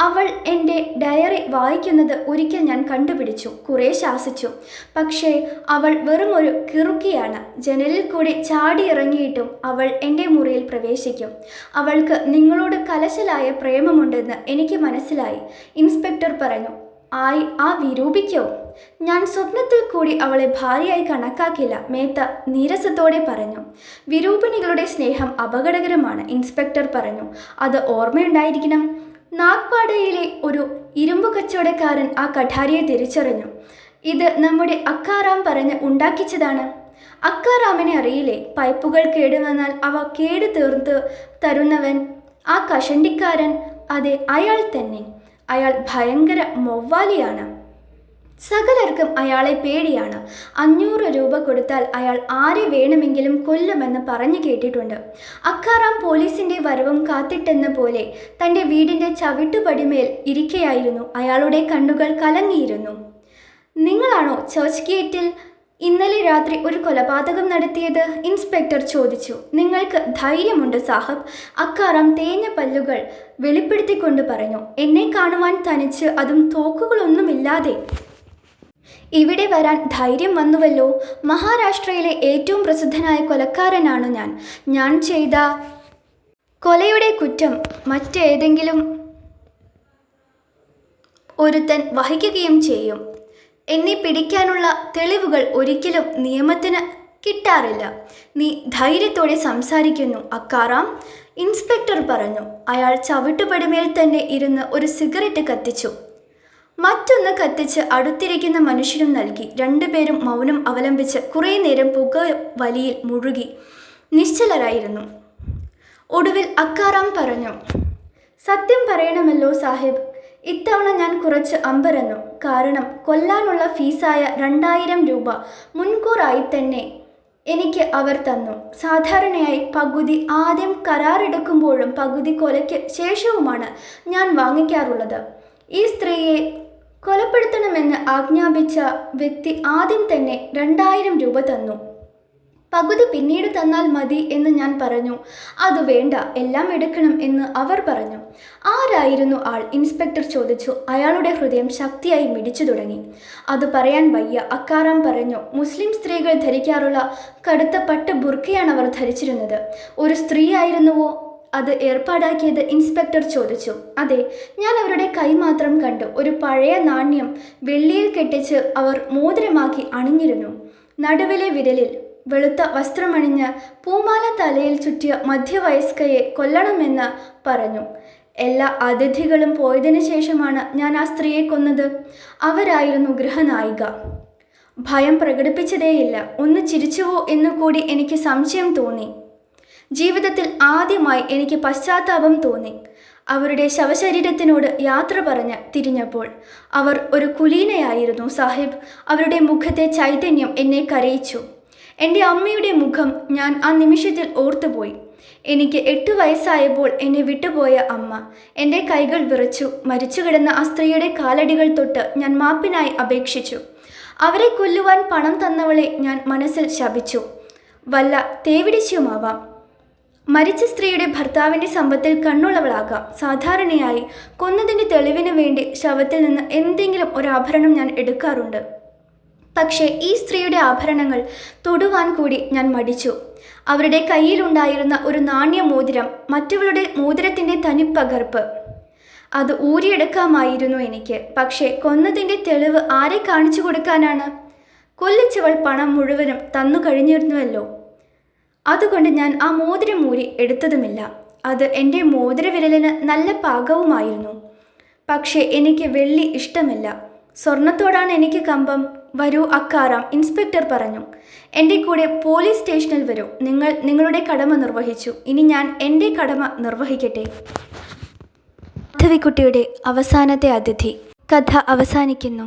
അവൾ എൻ്റെ ഡയറി വായിക്കുന്നത് ഒരിക്കൽ ഞാൻ കണ്ടുപിടിച്ചു. കുറേ ശാസിച്ചു. പക്ഷേ അവൾ വെറും ഒരു കിറുക്കിയാണ്. ജനലിൽ കൂടി ചാടിയിറങ്ങിയിട്ടും അവൾ എൻ്റെ മുറിയിൽ പ്രവേശിക്കും. അവൾക്ക് നിങ്ങളോട് കലശലായ പ്രേമമുണ്ടെന്ന് എനിക്ക് മനസ്സിലായി, ഇൻസ്പെക്ടർ പറഞ്ഞു. ആ വിരൂപിക്കോ? ഞാൻ സ്വപ്നത്തിൽ കൂടി അവളെ ഭാര്യയായി കണക്കാക്കില്ല, മേത്ത നീരസത്തോടെ പറഞ്ഞു. വിരൂപിണികളുടെ സ്നേഹം അപകടകരമാണ്, ഇൻസ്പെക്ടർ പറഞ്ഞു. അത് ഓർമ്മയുണ്ടായിരിക്കണം. നാഗ്പാടയിലെ ഒരു ഇരുമ്പു കച്ചവടക്കാരൻ ആ കഠാരിയെ തിരിച്ചറിഞ്ഞു. ഇത് നമ്മുടെ അക്കാറാം പറഞ്ഞ് ഉണ്ടാക്കിച്ചതാണ്. അക്കാറാമിനെ അറിയില്ലേ? പൈപ്പുകൾ കേടുവന്നാൽ അവ കേട് തീർത്ത് തരുന്നവൻ, ആ കഷണ്ടിക്കാരൻ. അതെ, അയാൾ തന്നെ. അയാൾ ഭയങ്കര മൊവ്വാലിയാണ്. സകലർക്കും അയാളെ പേടിയാണ്. 500 രൂപ കൊടുത്താൽ അയാൾ ആരെ വേണമെങ്കിലും കൊല്ലുമെന്ന് പറഞ്ഞു കേട്ടിട്ടുണ്ട്. അക്കാറാം പോലീസിൻ്റെ വരവും കാത്തിട്ടെന്ന പോലെ തൻ്റെ വീടിൻ്റെ ചവിട്ടുപടിമേൽ ഇരിക്കെയായിരുന്നു അയാളുടെ കണ്ണുകൾ കലങ്ങിയിരുന്നു. നിങ്ങളാണോ ചർച്ച് ഗേറ്റിൽ ഇന്നലെ രാത്രി ഒരു കൊലപാതകം നടത്തിയത് ഇൻസ്പെക്ടർ ചോദിച്ചു. നിങ്ങൾക്ക് ധൈര്യമുണ്ട് സാഹബ്? അക്കാറാം തേഞ്ഞ പല്ലുകൾ വെളിപ്പെടുത്തിക്കൊണ്ട് പറഞ്ഞു. എന്നെ കാണുവാൻ തനിച്ച്, അതും തോക്കുകളൊന്നുമില്ലാതെ ഇവിടെ വരാൻ ധൈര്യം വന്നുവല്ലോ. മഹാരാഷ്ട്രയിലെ ഏറ്റവും പ്രസിദ്ധനായ കൊലക്കാരനാണ് ഞാൻ. ഞാൻ ചെയ്ത കൊലയുടെ കുറ്റം മറ്റേതെങ്കിലും ഒരുത്തൻ വഹിക്കുകയും ചെയ്യും. എന്നെ പിടിക്കാനുള്ള തെളിവുകൾ ഒരിക്കലും നിയമത്തിന് കിട്ടാറില്ല. നീ ധൈര്യത്തോടെ സംസാരിക്കുന്നു അക്കാറാം, ഇൻസ്പെക്ടർ പറഞ്ഞു. അയാൾ ചവിട്ടുപടിമേൽ തന്നെ ഇരുന്ന് ഒരു സിഗരറ്റ് കത്തിച്ചു. മറ്റൊന്ന് കത്തിച്ച് അടുത്തിരിക്കുന്ന മനുഷ്യനും നൽകി. രണ്ടുപേരും മൗനം അവലംബിച്ച് കുറേ നേരം പുകവലിയിൽ മുഴുകി നിശ്ചലരായിരുന്നു. ഒടുവിൽ അക്കാറാം പറഞ്ഞു, സത്യം പറയണമല്ലോ സാഹിബ്, ഇത്തവണ ഞാൻ കുറച്ച് അമ്പരന്നു. കാരണം കൊല്ലാനുള്ള ഫീസായ 2000 രൂപ മുൻകൂറായി തന്നെ എനിക്ക് അവർ തന്നു. സാധാരണയായി പകുതി ആദ്യം കരാറെടുക്കുമ്പോഴും പകുതി കൊലയ്ക്ക് ശേഷവുമാണ് ഞാൻ വാങ്ങിക്കാറുള്ളത്. ഈ സ്ത്രീയെ കൊലപ്പെടുത്തണമെന്ന് ആജ്ഞാപിച്ച വ്യക്തി ആദ്യം തന്നെ 2000 രൂപ തന്നു. പകുതി പിന്നീട് തന്നാൽ മതി എന്ന് ഞാൻ പറഞ്ഞു. അത് വേണ്ട, എല്ലാം എടുക്കണം എന്ന് അവർ പറഞ്ഞു. ആരായിരുന്നു ആൾ? ഇൻസ്പെക്ടർ ചോദിച്ചു. അയാളുടെ ഹൃദയം ശക്തിയായി മിടിച്ചു തുടങ്ങി. അത് പറയാൻ വയ്യ, അക്കാറാം പറഞ്ഞു. മുസ്ലിം സ്ത്രീകൾ ധരിക്കാറുള്ള കടുത്ത പട്ട് ബുർക്കയാണ് അവർ ധരിച്ചിരുന്നത്. ഒരു സ്ത്രീ ആയിരുന്നുവോ അത് ഏർപ്പാടാക്കിയത്? ഇൻസ്പെക്ടർ ചോദിച്ചു. അതെ, ഞാൻ അവരുടെ കൈ മാത്രം കണ്ടു. ഒരു പഴയ നാണ്യം വെള്ളിയിൽ കെട്ടിച്ച് അവർ മോതിരമാക്കി അണിഞ്ഞിരുന്നു. നടുവിലെ വിരലിൽ വെളുത്ത വസ്ത്രമണിഞ്ഞ് പൂമാല തലയിൽ ചുറ്റിയ മധ്യവയസ്കയെ കൊല്ലണമെന്ന് പറഞ്ഞു. എല്ലാ അതിഥികളും പോയതിനു ശേഷമാണ് ഞാൻ ആ സ്ത്രീയെ കൊന്നത്. അവരായിരുന്നു ഗൃഹനായിക. ഭയം പ്രകടിപ്പിച്ചതേയില്ല. ഒന്ന് ചിരിച്ചുവോ എന്നുകൂടി എനിക്ക് സംശയം തോന്നി. ജീവിതത്തിൽ ആദ്യമായി എനിക്ക് പശ്ചാത്താപം തോന്നി. അവരുടെ ശവശരീരത്തിനോട് യാത്ര പറഞ്ഞ് തിരിഞ്ഞപ്പോൾ അവർ ഒരു കുലീനയായിരുന്നു സാഹിബ്. അവരുടെ മുഖത്തെ ചൈതന്യം എന്നെ കരയിച്ചു. എൻ്റെ അമ്മയുടെ മുഖം ഞാൻ ആ നിമിഷത്തിൽ ഓർത്തുപോയി. എനിക്ക് 8 വയസ്സായപ്പോൾ എന്നെ വിട്ടുപോയ അമ്മ. എൻ്റെ കൈകൾ വിറച്ചു. മരിച്ചുകിടന്ന ആ സ്ത്രീയുടെ കാലടികൾ തൊട്ട് ഞാൻ മാപ്പിനായി അപേക്ഷിച്ചു. അവരെ കൊല്ലുവാൻ പണം തന്നവളെ ഞാൻ മനസ്സിൽ ശപിച്ചു. വല്ല തേവിടിച്ചുമാവാം. മരിച്ച സ്ത്രീയുടെ ഭർത്താവിൻ്റെ സമ്പത്തിൽ കണ്ണുള്ളവളാകാം. സാധാരണയായി കൊന്നതിൻ്റെ തെളിവിന് വേണ്ടി ശവത്തിൽ നിന്ന് എന്തെങ്കിലും ഒരു ആഭരണം ഞാൻ എടുക്കാറുണ്ട്. പക്ഷേ ഈ സ്ത്രീയുടെ ആഭരണങ്ങൾ തൊടുവാൻ കൂടി ഞാൻ മടിച്ചു. അവരുടെ കയ്യിലുണ്ടായിരുന്ന ഒരു നാണ്യ മോതിരം, മറ്റവളുടെ മോതിരത്തിൻ്റെ തനിപ്പകർപ്പ്, അത് ഊരിയെടുക്കാമായിരുന്നു എനിക്ക്. പക്ഷേ കൊന്നതിൻ്റെ തെളിവ് ആരെ കാണിച്ചു കൊടുക്കാനാണ്? കൊല്ലിച്ചവൾ പണം മുഴുവനും തന്നു കഴിഞ്ഞിരുന്നുവല്ലോ. അതുകൊണ്ട് ഞാൻ ആ മോതിരം ഊരി എടുത്തതുമില്ല. അത് എൻ്റെ മോതിരവിരലിന് നല്ല പാകവുമായിരുന്നു. പക്ഷേ എനിക്ക് വെള്ളി ഇഷ്ടമില്ല. സ്വർണത്തോടാണ് എനിക്ക് കമ്പം. വരൂ അക്കാറാം, ഇൻസ്പെക്ടർ പറഞ്ഞു. എൻ്റെ കൂടെ പോലീസ് സ്റ്റേഷനിൽ വരൂ. നിങ്ങൾ നിങ്ങളുടെ കടമ നിർവഹിച്ചു. ഇനി ഞാൻ എൻ്റെ കടമ നിർവഹിക്കട്ടെ. മാധവിക്കുട്ടിയുടെ അവസാനത്തെ അതിഥി. കഥ അവസാനിക്കുന്നു.